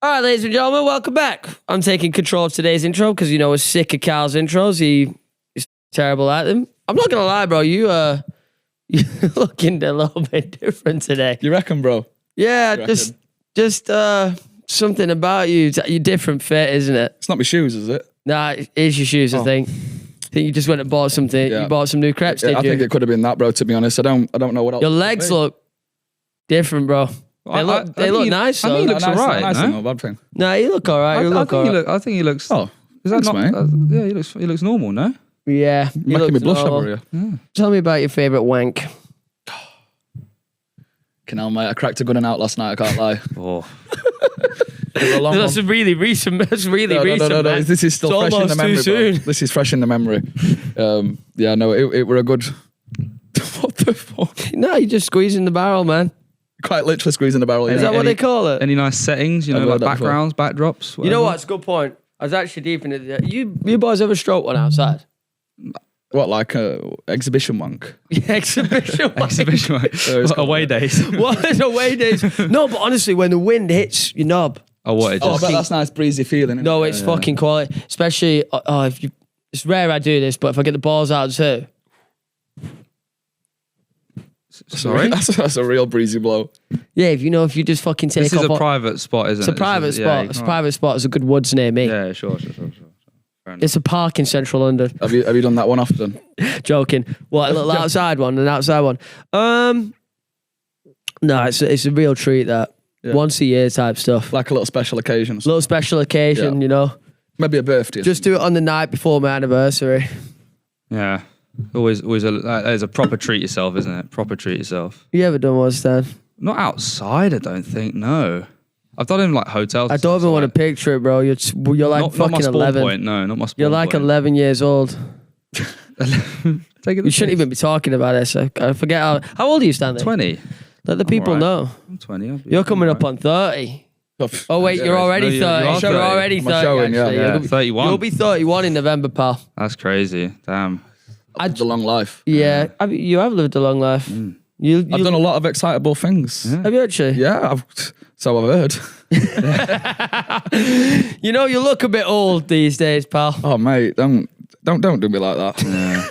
All right, ladies and gentlemen, welcome back. I'm taking control of today's intro because, you know, we're sick of Cal's intros. He's terrible at them. I'm not going to lie, bro. You're looking a little bit different today. You reckon, bro? Yeah, just something about you. You're different fit, isn't it? It's not my shoes, is it? Nah, it is your shoes, I think. I think you just went and bought something. Yeah. You bought some new crepes, did you? I think it could have been that, bro, to be honest. I don't know what else. Your legs look different, bro. They look nice. I think he looks nice, alright. Nice, no? no bad thing. No, you look all right. I think he looks. Oh, is that thanks, not? mate. Yeah, he looks normal. No. Yeah, You're making me blush over here. Tell me about your favourite wank. Hell, mate, I cracked a good one out last night, I can't lie. Oh. That's really recent. That's really recent. No. Man. This is still It's fresh in the almost too memory, bro. soon. This is fresh in the memory. Yeah, no, it were a good... What the fuck? No, you're just squeezing the barrel, man. Quite literally squeezing the barrel. Is that what they call it? Any nice settings? You know, I've like heard that backgrounds, backdrops. Whatever. You know what? It's a good point. I was actually deep into that. You boys ever stroke one outside? What, like exhibition wank? Yeah, exhibition wank. Exhibition away days. What is away days? No, but honestly, when the wind hits your knob. Oh, what? It Oh, I just bet that's nice breezy feeling. Isn't No, it? it's fucking quality. Especially, if you. It's rare I do this, but if I get the balls out too. Sorry. That's a real breezy blow. Yeah, if you just fucking take This is off. a private spot, isn't it? It's a private spot. Yeah, It's a private spot. It's a good woods near me. Yeah, sure. Fair enough. It's a park in central London. Have you done that one often? Joking. What, a little outside one, an outside one? No, it's a real treat, that. Yeah. Once a year type stuff. Like a little special occasion. Little special occasion, Yeah. you know. Maybe a birthday. Just do it on the night before my anniversary. Yeah. Always it's a proper treat yourself, isn't it? Proper treat yourself. You ever done one, Stan? Not outside, I don't think. No. I've done it in like hotels. I don't even want to picture it, bro. You're like not fucking my spawn 11. point. No, not my spawn You're like point. 11 years old. Take it. You shouldn't even be talking about this. I forget how old are you, Stanley? 20. Let the people alright. know. I'm 20. You're coming up on 30. Oh wait, you're already 30. No, You're already 30. showing, yeah. actually. Yeah, You'll be- 31. You'll be 31 in November, pal. That's crazy. Damn. It's a long life. Yeah, you have lived a long life. Mm. I've done a lot of excitable things. Yeah. Have you actually? Yeah, so I've heard. You know, you look a bit old these days, pal. Oh mate, don't do me like that. Yeah.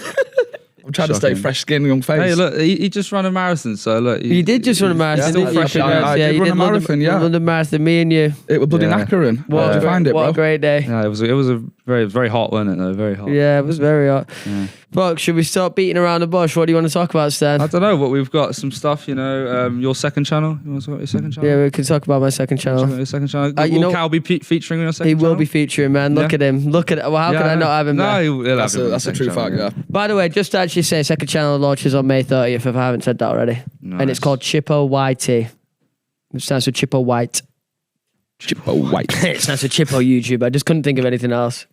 I'm trying to stay Shocking. fresh skin, young face. Hey, look, he just ran a marathon, so look. You did just run a marathon. Still didn't you? fresh in I Yeah, did you run a London- marathon, yeah. London Marathon, me and you. It was bloody Yeah. knackering. Where did you find it, What bro? a great day. Yeah, it was a very hot, wasn't it? Though, very hot. Yeah, it was very hot. Yeah. Fuck, should we start beating around the bush? What do you want to talk about, Stan? I don't know, but we've got some stuff. You know, your second channel. You want to talk about your second channel? Yeah, we can talk about my second channel. Your second channel. You know- Will Cal be featuring on your second He channel? will be featuring, man. Look Yeah. at him. Look at it. Well, how can I not have him No, there? he'll have That's him on the a second true channel, fact, yeah. By the way, just to actually say, second channel launches on May 30th, if I haven't said that already. And it's Nice. called Chippo YT. It stands for Chippo White. Chippo White. It stands for Chippo YouTube. I just couldn't think of anything else.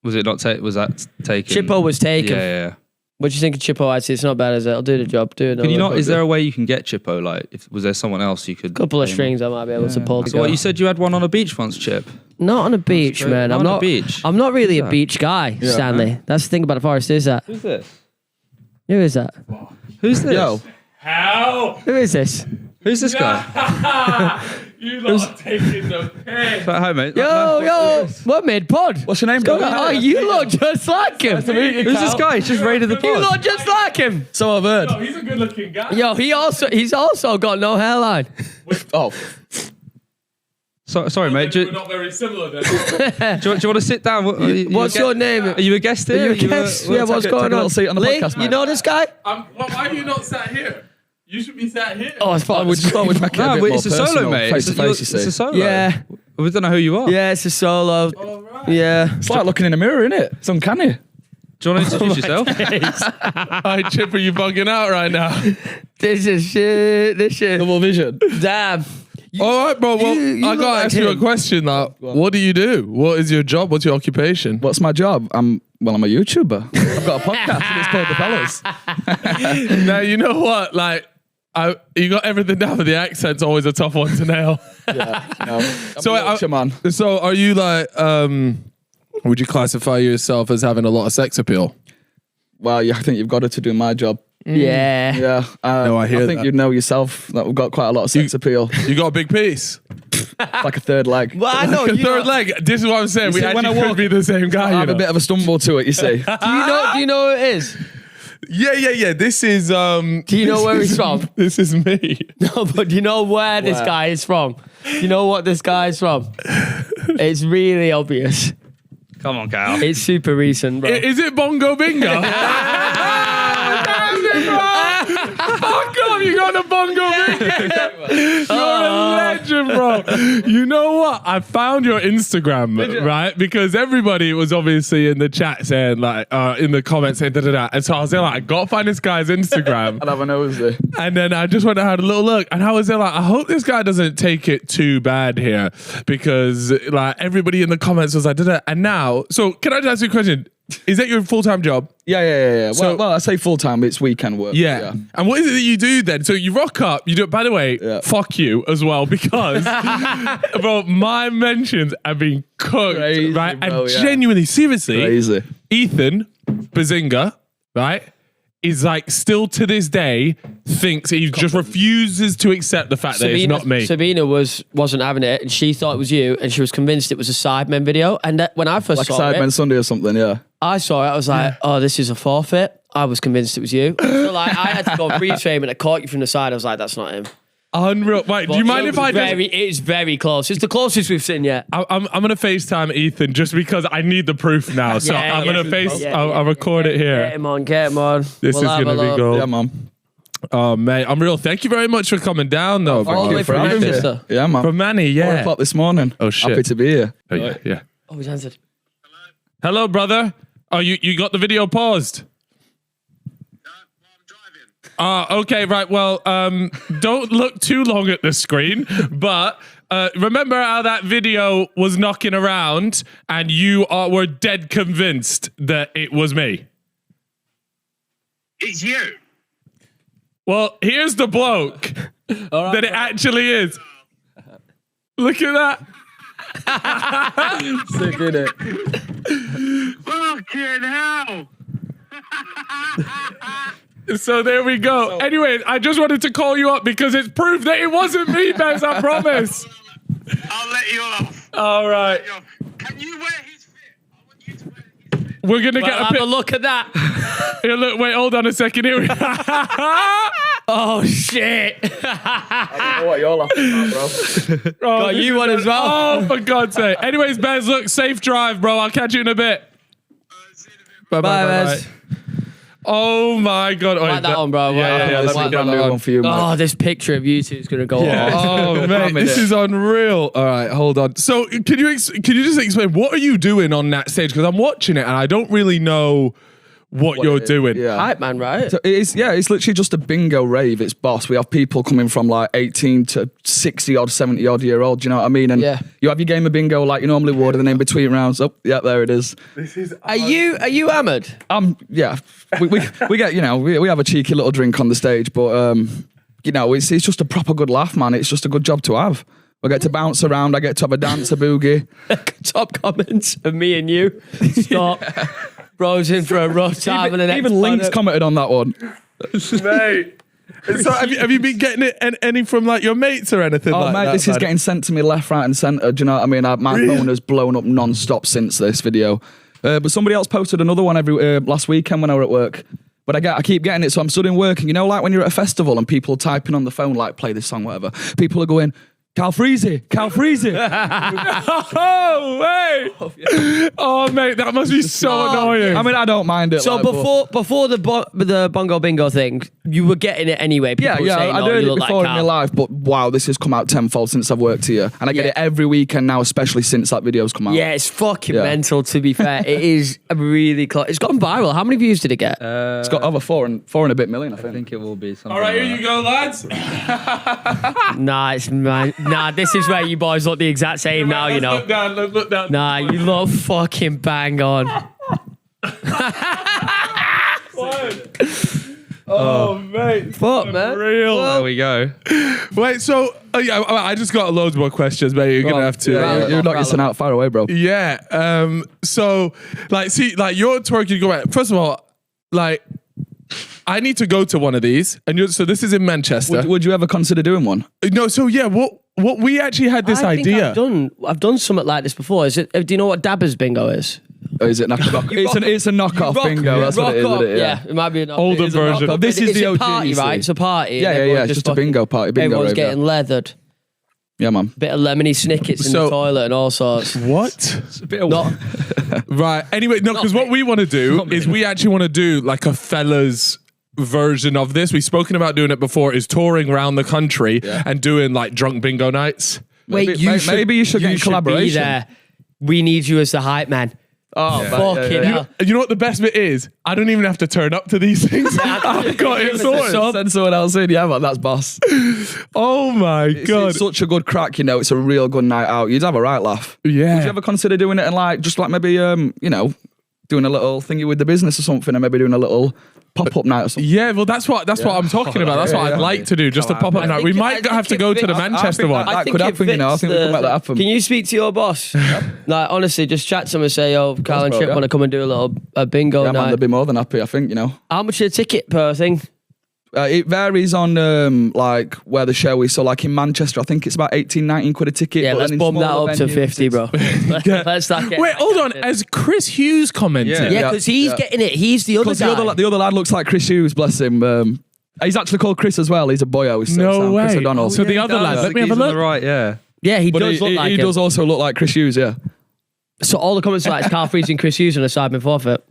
Was it not? Was that taken? Chippo was taken. Yeah. What do you think of Chippo YT? It's not bad, is it? I'll do the job. Do it. Can you not? Is there a way you can get Chippo? Like, was there someone else you could? Couple of name? strings I might be able to pull. So what you said you had one on a beach once, Chip? Not on a beach, great. man. Not I'm on a not. beach? I'm not really a Yeah. beach guy, Yeah. Stanley. That's the thing about the forest. Is that? Who's this? Who is that? Who's this? Yo, How? Who is this? Who's this guy? You lot are taking the piss. Hi, mate. Yo, what mid pod? what's your name, bro? Oh, you look just like him. Who's this guy? He's just raided the You pod. look just like him. So I've heard. Oh, he's a good looking guy. Yo, he's also got no hairline. Oh, Sorry, mate. Do We're not very similar then. you want to sit down? What's your name? Are you a guest here? Are you a guest? Yeah, what's take going a little on? seat on the Lee, podcast, you mate. know this guy? Why are you not sat here? You should be sat here. Oh, it's fine. we just thought we'd make it a No, bit but more it's a solo, personal, mate. face to face, you It's see. a solo. Yeah, We don't know who you are. yeah, it's a solo. All right. Yeah. It's like looking in a mirror, innit? It's uncanny. Do you want to introduce yourself? Hi, Chip, are you bugging out right now? This is shit. This shit. Double vision. Damn. All right, bro. Well, you I look gotta like ask you a him. question now. What do you do? What is your job? What's your occupation? What's my job? I'm a YouTuber. I've got a podcast and it's called The Fellas. Now you know what? Like, you got everything down, but the accent's always a tough one to nail. Yeah, no. So I'm a Yorkshire man. So are you like? Would you classify yourself as having a lot of sex appeal? Well, yeah, I think you've got to do my job Yeah. Yeah. No, I hear think that. you know yourself that we've got quite a lot of sex appeal. You got a big piece. Like a third leg. Well, I know. Like a you third know, leg. This is what I'm saying. We see, when actually I could walk- be the same guy. I You have know? a bit of a stumble to it, you see. Do you know who it is? Yeah. This is. Do you know where he's from? This is me. No, but do you know where this Where? guy is from? Do you know what this guy is from? It's really obvious. Come on, Cal. It's super recent, bro. Is it Bongo Bingo? Fuck off, you got the Bongo Bingo. You're a legend, bro. You know what? I found your Instagram, right? Because everybody was obviously in the chat saying, like, in the comments saying da-da-da. And so I was there like, I gotta find this guy's Instagram. I'd have a nosy. And then I just went and had a little look, and I was there like, I hope this guy doesn't take it too bad here, because like everybody in the comments was like, da-da. And now, so can I just ask you a question? Is that your full-time job? Yeah. So- well, I say full time. It's weekend work. Yeah. And what is it that you do then? So you rock up, you do it, by the way, fuck you as well, because bro, my mentions have been cooked, Crazy, right? bro, And yeah. genuinely, seriously, Crazy. Ethan Bazinga, right, is like still to this day thinks he just refuses to accept the fact that it's not me. Sabina wasn't having it, and she thought it was you, and she was convinced it was a Sidemen video. And that, when I first Like saw Sidemen it, Sunday or something, yeah. I saw it. I was like, "Oh, this is a forfeit." I was convinced it was you. So like, I had to go reframe, and I caught you from the side. I was like, "That's not him." Unreal. Wait, do you mind if I just... It's very close. It's the closest we've seen yet. I'm gonna FaceTime Ethan just because I need the proof now. So Yeah, I'm yeah, gonna yeah, I'll record it here. Get him on. Get him on. This is have gonna a be look. gold. Yeah, man. Oh, mate, I'm real. Thank you very much for coming down, though. All the way from having me. Manchester. Yeah, man. From Manny, 4 yeah. o'clock this morning. Oh, shit. Happy to be here. Oh, yeah. Oh, he's answered. Hello, brother. Oh, you got the video paused? Okay, right. Well, don't look too long at the screen, but remember how that video was knocking around and you were dead convinced that it was me? It's you. Well, here's the bloke that it actually is. Look at that. Sick, innit? Fucking hell. So there we go. Anyway, I just wanted to call you up because it's proof that it wasn't me, Bez, I promise. I'll let you off. All right. Can you wear his fit? I want you to wear his fit. We're going to Well, get a have pic. a look at that. Here, look, wait, hold on a second. Here we Oh shit! What you're laughing at, bro? Got you one as well. Oh, for God's sake. Anyways, Bez, look, safe drive, bro. I'll catch you in a bit. See you in a bit. Bye, Bye, Bez. Oh my God. Like that one, bro. Yeah, Like yeah, that let one. me Brand get new that one for you, mate. Oh, this picture of you two is gonna go off. Oh, mate, this is unreal. All right, hold on. So, can you just explain what are you doing on that stage? Because I'm watching it and I don't really know what you're it is, doing. Yeah. Hype man, right? So it's literally just a bingo rave. It's boss. We have people coming from like 18 to 60 odd, 70 odd year old. Do you know what I mean? And Yeah. you have your game of bingo like you normally would, and then in between rounds, oh yeah, there it is. Are you hammered? Yeah, we get we have a cheeky little drink on the stage, but it's just a proper good laugh, man. It's just a good job to have. I get to bounce around. I get to have a dance, a boogie. Top comments of me and you. Stop. Bro's in for a rough time. Even Link's commented on that one. Mate. So have you been getting it any from like your mates or anything Oh, like mate, that? this is getting sent to me left, right, and centre. Do you know what I mean? My phone has blown up non-stop since this video. But somebody else posted another one last weekend when I were at work. But I keep getting it, so I'm stood in work, and like when you're at a festival and people are typing on the phone, like, play this song, whatever. People are going, Calfreezy. Oh, wait. Oh, mate, that must be so annoying. I mean, I don't mind it. So like, but- before the Bongo Bingo thing, you were getting it anyway. People were saying, I'd "Oh, heard you it look before like in my Cal." life, but wow, this has come out tenfold since I've worked here. And I get Yeah. it every weekend now, especially since that video's come out. Yeah, it's fucking Yeah. mental, to be fair. It is really close. It's gone viral. How many views did it get? It's got over four and a bit million, I think. I think it will be something. All right, here like you go, lads. Nah, this is where you boys look the exact same now, you know. Look down, look down. Nah, you look fucking bang on. Oh, mate. Fuck, man. Real. There we go. Wait, so I just got loads more questions, mate. You're gonna have to. Yeah, you're not missing out far away, bro. Yeah. So, like, see, like, you're twerking. You go back. First of all, like, I need to go to one of these, and so this is in Manchester. Would you ever consider doing one? No, so yeah, what we actually had this I think idea. I've done something like this before. Do you know what Dabber's Bingo is? Or is it knockoff? It's a knockoff bingo. That's what it is. Isn't it? Yeah, it might be an Older it is a version. knockoff. This is It's the a OG, party, you see. right? It's a party. Yeah, and yeah, everyone's yeah. It's just a bingo party. Bingo Everyone's rave, yeah. getting leathered. Yeah, man. Bit of lemony snickets in So- the toilet and all sorts. What? A bit of Not, Right. Anyway, no, because what we want to do is we actually want to do like a fellas version of this. We've spoken about doing it before. Is touring around the country and doing like drunk bingo nights. wait, Maybe you should get in be collaboration. there. We need you as the hype man. Oh, Fucking hell. You know what the best bit is? I don't even have to turn up to these things. I've got it sorted. Send someone else in. Yeah, man, that's boss. Oh my god. It's such a good crack, you know. It's a real good night out. You'd have a right laugh. Yeah. Would you ever consider doing it and like just like maybe you know, doing a little thingy with the business or something, and maybe doing a little pop-up night or something? Yeah, well, that's what I'm talking about. That's what I'd like to do. Just a pop-up night. We might have to go to the Manchester one. That could happen, you know. I think we can make that happen. Can you speak to your boss? Like, honestly, just chat to him and say, yo, Carl and bro, Chip yeah. want to come and do a bingo Yeah, man, night. they'd be more than happy. I think, you know. How much is a ticket per thing? It varies on like where the show is. So like in Manchester, I think it's about 18, 19 quid a ticket. Yeah, but let's then in bump that smaller up to venues, 50, bro. Let's start getting Wait, hold on. Has Chris Hughes commented? Yeah, because he's getting it. He's the other Because guy. the other lad looks like Chris Hughes, bless him. He's actually called Chris as well. He's a boyo. He's No way. Chris O'Donnell. So the other lad, let me have a He's on look. the right, yeah. Yeah, he But does look like he him. does also look like Chris Hughes, yeah. So all the comments are like Calfreezy and Chris Hughes on a Sidemen forfeit.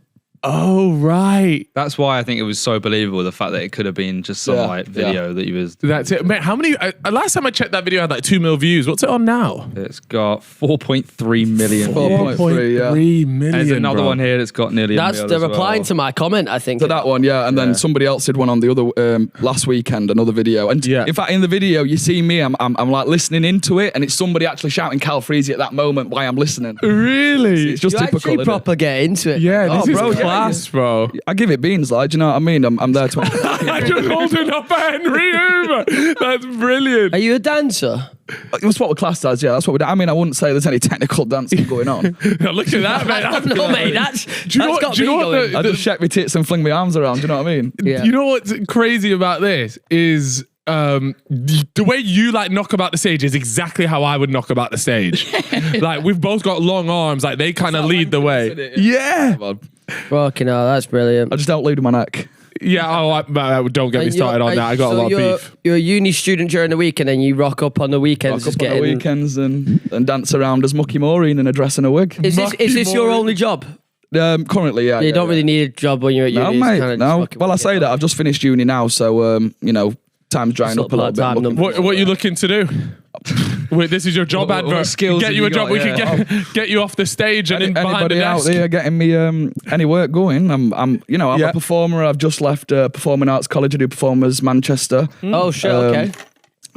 Oh, right. That's why I think it was so believable, the fact that it could have been just some Yeah, like video that he was. That's it. Man, how many? Last time I checked that video had like 2 million views. What's it on now? It's got 4.3 million. 4.3, yeah. 3 million. There's another bro. one here that's got nearly. That's a mil they're as well. replying to my comment, I think. To that one, yeah. And then somebody else did one on the other last weekend, another video. And Yeah. in fact, in the video, you see me, I'm like listening into it, and it's somebody actually shouting Calfreezy at that moment while I'm listening. Really? It's just You typical. actually innit? proper get into it. Yeah, this Oh, bro, is yeah, class, bro. I give it beans, like, do you know what I mean? I'm there to. I'm just holding up a Henry Hoover. That's brilliant. Are you a dancer? That's what we're classed as, yeah. That's what we do. I mean, I wouldn't say there's any technical dancing going on. Now look at that, man. I don't know, mate. That's Do you know that's what- got do you me know what going. the- I just shake my tits and fling my arms around. Do you know what I mean? Yeah. You know what's crazy about this is the way you like knock about the stage is exactly how I would knock about the stage. Like we've both got long arms, like they kind of lead the way. Yeah. Fucking hell, that's brilliant. I just don't lead with my neck. Yeah, don't get me And started you're- on that. I got a so lot of you're, beef. You're a uni student during the week and then you rock up on the weekends. Rock just up on the getting, weekends and dance around as Mucky Maureen in a dress and a wig. Is this your Mucky only job? Currently, yeah. You don't really need a job when you're at uni. No, it's mate. kinda just No. fucking Well, I work say it that out. I've just finished uni now, so you know, time's drying Sort up a of little bit. part-time I'm looking- number. What are you looking to do? Wait, this is your job What advert. skills Get have you you a job. got? We can get you off the stage and in behind the Anybody out desk. there getting me any work going? I'm Yeah. a performer. I've just left Performing Arts College. I do Performers Manchester. Oh shit! Okay.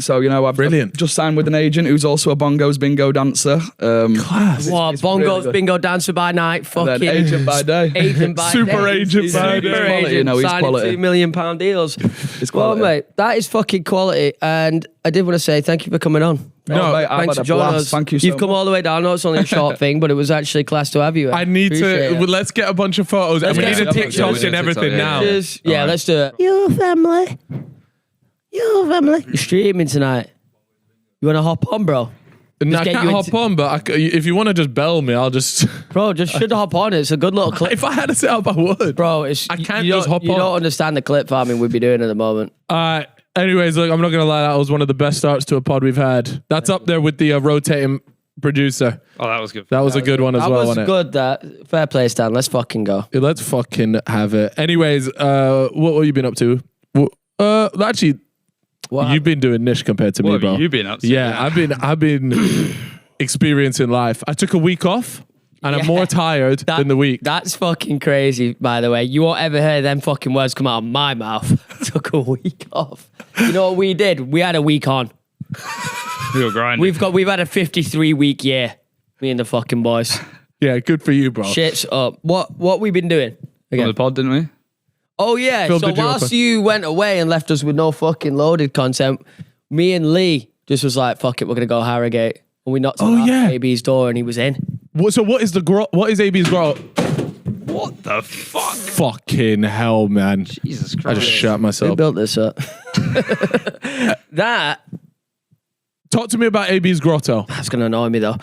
So you know, I've Brilliant. just signed with an agent who's also a Bongos Bingo dancer. Class. Wow, it's Bongos really good. Bingo dancer by night. And Fucking then agent by day. agent by Super day. agent He's by super day. Quality, agent, you know, he's signing quality. £2 million deals. It's Well, quality. mate, that is fucking quality. And I did want to say thank you for coming on. No, mate, I've Thanks for had a joining blast. us. Thank you so You've come much. all the way down. I know it's only a short thing, but it was actually class to have you. I need Appreciate to. it. Let's get a bunch of photos, and we Let's need get a some TikTok photos. and everything now. Yeah, let's do it. Your family. You're streaming tonight. You want to hop on, bro? And I get can't you hop into- on, but if you want to just bell me, I'll just. Bro, just should hop on. It's a good little clip. If I had to set up, I would. Bro, it's, I can't you just don't- hop You on. don't understand the clip farming we'd be doing at the moment. Anyways, look, I'm not gonna lie. That was one of the best starts to a pod we've had. That's up there with the rotating producer. Oh, that was good. That was a good one as That well, was wasn't it? good. That fair play, Stan. Let's fucking go. Yeah, let's fucking have it. Anyways, what have you been up to? Actually, What you've been doing niche compared to What me, have bro. you been up to? Yeah, I've been experiencing life. I took a week off, and I'm more tired than the week. That's fucking crazy, by the way. You won't ever hear them fucking words come out of my mouth. Took a week off. You know what we did? We had a week on. We were grinding. We've had a 53-week year. Me and the fucking boys. Yeah, good for you, bro. Shit's up. What we been doing? on Again. the pod, didn't we? Oh yeah. Phil, So did you whilst open? you went away and left us with no fucking loaded content, me and Lee just was like, "Fuck it, we're gonna go Harrogate." And we knocked on yeah. AB's door, and he was in. So what is AB's growth? What the fuck? Fucking hell, man. Jesus I Christ. just shot Who myself. built this up? That's Talk to me about AB's grotto. going to annoy me, though.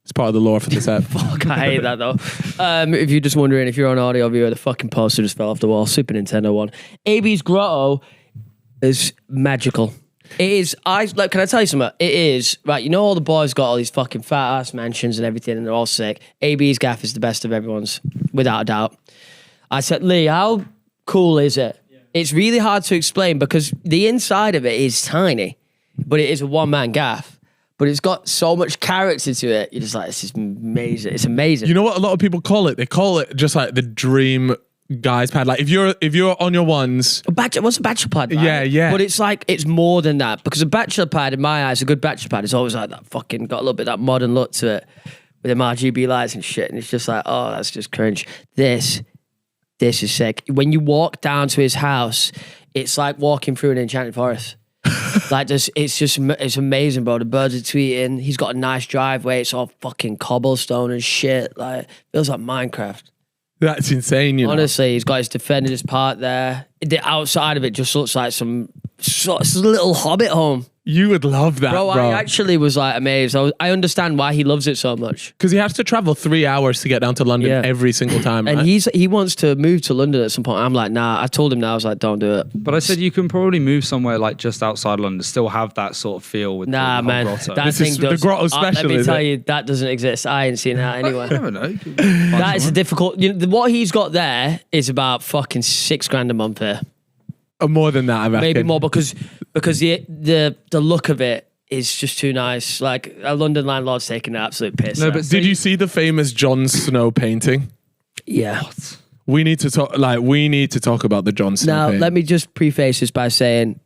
It's part of the lore for the set. Fuck, I hate that, though. If you're just wondering, if you're on audio viewer, the fucking poster just fell off the wall. Super Nintendo one. AB's grotto is magical. It is. Can I tell you something? It is right. You know, all the boys got all these fucking fat ass mansions and everything, and they're all sick. AB's gaff is the best of everyone's, without a doubt. I said, Lee, how cool is it? Yeah. It's really hard to explain because the inside of it is tiny, but it is a one man gaff. But it's got so much character to it. You're just like, this is amazing. It's amazing. You know what a lot of people call it? They call it just like the dream guy's pad. Like if you're on your ones. What's a bachelor pad? Right? Yeah, yeah. But it's like, it's more than that. Because a bachelor pad, in my eyes, a good bachelor pad is always like that fucking, got a little bit of that modern look to it. With them RGB lights and shit. And it's just like, oh, that's just cringe. This is sick. When you walk down to his house, it's like walking through an enchanted forest. Like it's amazing, bro. The birds are tweeting. He's got a nice driveway. It's all fucking cobblestone and shit. Like, feels like Minecraft. That's insane, you know. Honestly, he's got his defenders part there. The outside of it just looks like some little hobbit home. You would love that, bro. I actually was like amazed. I understand why he loves it so much. Because he has to travel 3 hours to get down to London Yeah. every single time. And right? he wants to move to London at some point. I'm like, nah. I told him now. I was like, don't do it. But I said you can probably move somewhere like just outside London, still have that sort of feel with Nah, the whole man. grotto. That This thing is the does. grotto special, Let me is tell it? you, that doesn't exist. I ain't seen that You anywhere. never know. You could That find is a someone. difficult. What he's got there is about fucking $6,000 a month here. More than that, I reckon. Maybe more because the look of it is just too nice. Like a London landlord's taking an absolute piss. No, there. but Did you see the famous Jon Snow painting? yeah. We need to talk. We need to talk about the Jon Snow. Now painting. let me just preface this by saying,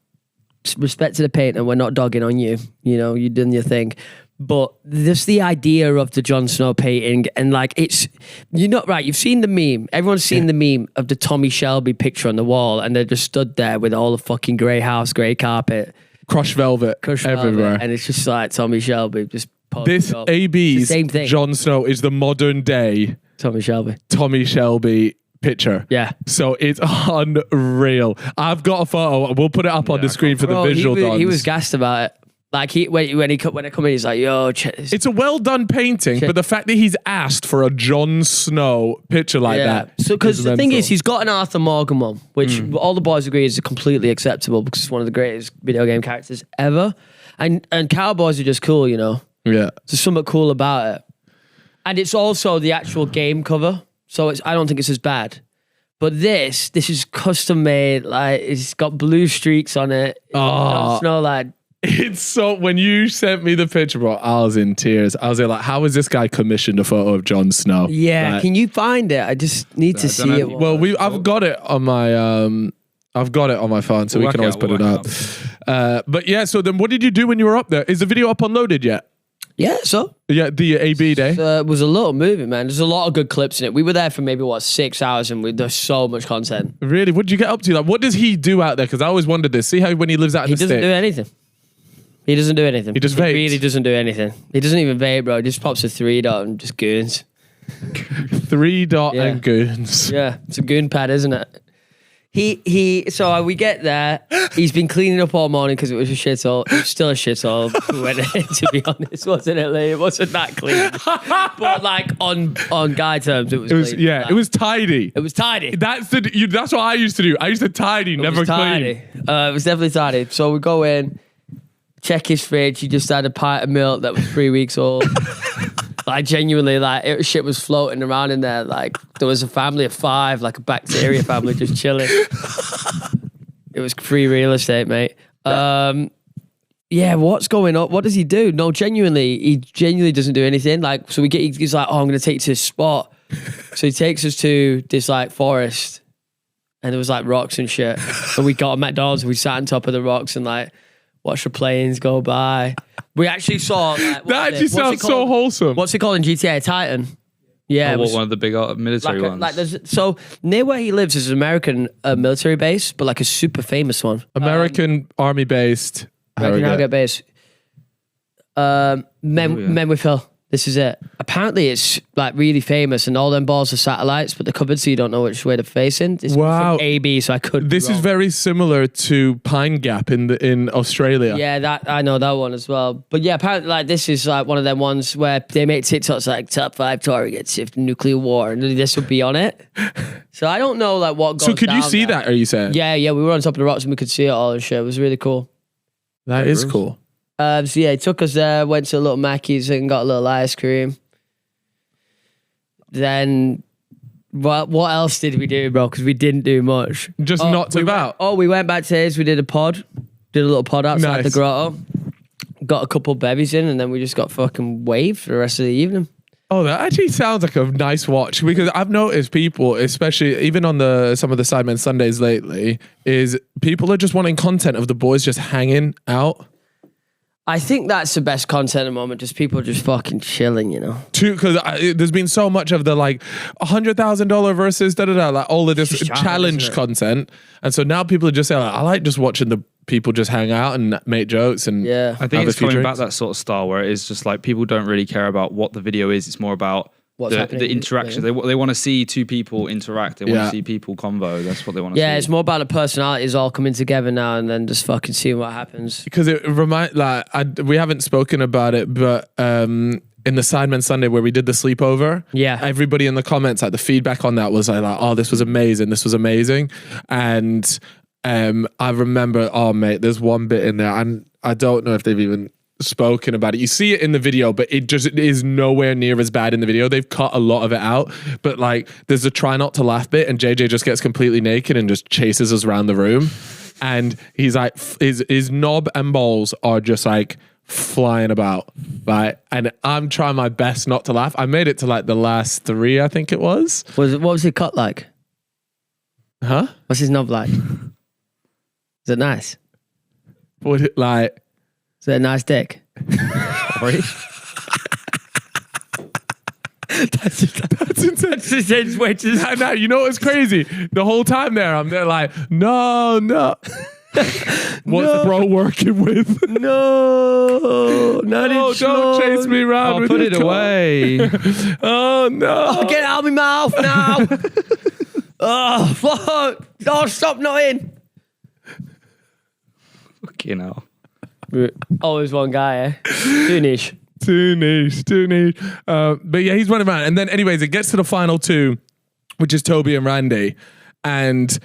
respect to the painter. We're not dogging on you. You know, you're doing your thing. But just the idea of the Jon Snow painting and like it's, you're not right. You've seen the meme. Everyone's seen the meme of the Tommy Shelby picture on the wall, and they're just stood there with all the fucking grey house, grey carpet, crushed velvet crushed everywhere. velvet, and it's just like Tommy Shelby just. This up. AB's It's the same thing. Jon Snow is the modern day Tommy Shelby. Tommy Shelby picture. Yeah. So it's unreal. I've got a photo. We'll put it up on the screen for Bro, the visual he was dons. gassed about it. Like when I come in, he's like, "Yo, It's a well done painting, but the fact that he's asked for a Jon Snow picture like that. So because the thing mental. is, he's got an Arthur Morgan one, which all the boys agree is completely acceptable because it's one of the greatest video game characters ever. And cowboys are just cool, you know. Yeah. There's something cool about it, and it's also the actual game cover. So I don't think it's as bad. But this is custom made. Like it's got blue streaks on it. Jon Snow, like. It's so, when you sent me the picture, bro, I was in tears. I was like, how has this guy commissioned a photo of Jon Snow? Yeah, Like, can you find it? I just need to see it. well, I've got it on my phone, so we can always put it up. But yeah, so then what did you do when you were up there? Is the video uploaded yet? Yeah, so Yeah, the AB day. it was a little movie, man. There's a lot of good clips in it. We were there for maybe 6 hours, and there's so much content. Really? What did you get up to? Like, what does he do out there? Because I always wondered this. See how when he lives out in He the doesn't state, do anything. He doesn't do anything. He just vapes. really doesn't do anything. He doesn't even vape, bro. He just pops a 3-dot and just goons. 3-dot Yeah. and goons. Yeah, it's a goon pad, isn't it? So we get there. He's been cleaning up all morning because it was a shithole. It was still a shithole. We went in, to be honest, wasn't it, Lee? It wasn't that clean. But like on guy terms, it was clean. Yeah, Like, it was tidy. It was tidy. That's what I used to do. I used to tidy, never It was clean. tidy. It was definitely tidy. So we go in, check his fridge. He just had a pint of milk that was 3 weeks old. Like genuinely, like shit was floating around in there. Like there was a family of 5, like a bacteria family, just chilling. It was free real estate, mate. Yeah, what's going on? What does he do? No, he genuinely doesn't do anything. Like, so he's like, oh, I'm going to take you to this spot. So he takes us to this like forest, and there was like rocks and shit. And we got a McDonald's. We sat on top of the rocks and like watched the planes go by. We actually saw. Like, That actually sounds so wholesome. What's it called in GTA? Titan. Yeah, it was one of the big military ones. so near where he lives is an American military base, but like a super famous one. American army based. American Harrogate base. Men with Hill. This is it. Apparently, it's like really famous, and all them balls are satellites, but they're covered, so you don't know which way they're facing. This Wow. from AB, so I could. This is very similar to Pine Gap in Australia. Yeah, that I know that one as well. But yeah, apparently, like this is like one of them ones where they make TikToks like top 5 targets if nuclear war, and this would be on it. So I don't know like what. Goes So could you down see there. that? Are you saying? Yeah, we were on top of the rocks and we could see it all and shit. It was really cool. That is cool. So yeah, he took us there, went to a little Mackey's and got a little ice cream. Then, what else did we do, bro? Because we didn't do much. Just knocked about. We went back to his. We did a little pod outside Nice. the grotto. Got a couple bevies in, and then we just got fucking waved for the rest of the evening. Oh, that actually sounds like a nice watch because I've noticed people, especially even on some of the Sidemen Sundays lately, is people are just wanting content of the boys just hanging out. I think that's the best content at the moment. Just people just fucking chilling, you know. Because there's been so much of the like $100,000 versus like all of this Just challenge, challenge isn't it? content, and so now people are just saying, like, I like just watching the people just hang out and make jokes and Yeah. I think have a it's few coming drinks. back that sort of style where it is just like people don't really care about what the video is. It's more about What's happening, the interaction. They want to see two people interact. They want Yeah. to see people convo. That's what they want to see. Yeah, it's more about the personalities all coming together now and then just fucking seeing what happens. Because it we haven't spoken about it, but in the Sidemen Sunday where we did the sleepover, Yeah. everybody in the comments, like the feedback on that was like, oh, this was amazing, and I remember, oh mate, there's one bit in there, and I don't know if they've even spoken about it. You see it in the video, but it is nowhere near as bad in the video. They've cut a lot of it out, but like there's a try not to laugh bit, and JJ just gets completely naked and just chases us around the room, and he's like his knob and balls are just like flying about, right? And I'm trying my best not to laugh. I made it to like the last 3, I think it was. What was his cut like? Huh? What's his knob like? Is it nice? What it like? Is it a nice dick? Sorry? That's intense. No, you know what's crazy? The whole time there, I'm there like, no. What's bro working with? No, not Oh, don't chase me around I'll with put your it cock. away. Oh no. Oh, get it out of my mouth now. Oh, fuck. Oh, stop nutting. Fucking hell. Always one guy, eh? Too niche. Too niche. But yeah, he's running around. And then anyways, it gets to the final 2, which is Toby and Randy. And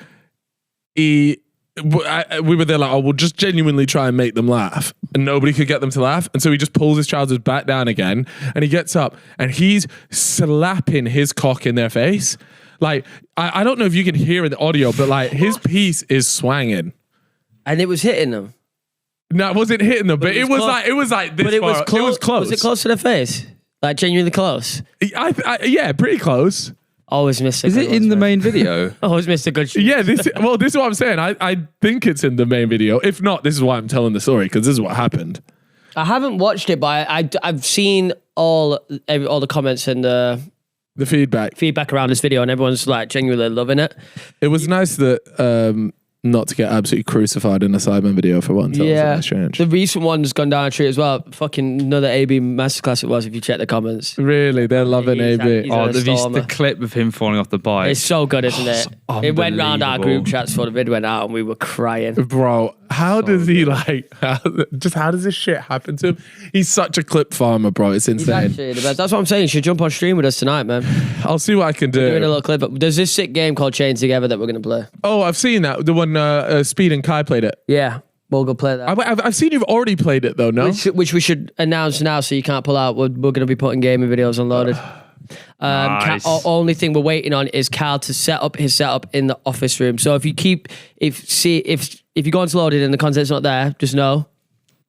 we were there like, oh, we'll just genuinely try and make them laugh. And nobody could get them to laugh. And so he just pulls his trousers back down again. And he gets up and he's slapping his cock in their face. Like, I don't know if you can hear in the audio, but like his piece is swanging. And it was hitting them. No, it wasn't hitting them, but it was like this But it was far. close. It was close. Was it close to the face? Like genuinely close? Yeah, pretty close. Always miss a Is good it ones, in the man. main video? Always missed a good shot. Yeah, this is what I'm saying. I think it's in the main video. If not, this is why I'm telling the story, because this is what happened. I haven't watched it, but I've seen all the comments and the The feedback around this video, and everyone's like genuinely loving it. It was nice that not to get absolutely crucified in a Sidemen video for once. That was a nice change. The recent one's gone down a tree as well. Fucking another AB masterclass it was. If you check the comments, Really, they're loving He's AB. he's Oh, a stormer. the clip of him falling off the bike. It's so good, isn't it? It went round our group unbelievable. chats before the video went out, and we were crying. Bro, how does he like? How does this shit happen to him? He's such a clip farmer, bro. It's He's insane. actually the best. That's what I'm saying. You should jump on stream with us tonight, man. I'll see what I can Doing a do. little clip. There's this sick game called Chain Together that we're gonna play. Oh, I've seen that. The one Speed and Kai played it. Yeah, we'll go play that. I've seen you've already played it though. No. Which we should announce now, so you can't pull out. We're going to be putting gaming videos unloaded. Nice. Only thing we're waiting on is Cal to set up his setup in the office room. So if you go onto loaded and the content's not there, just know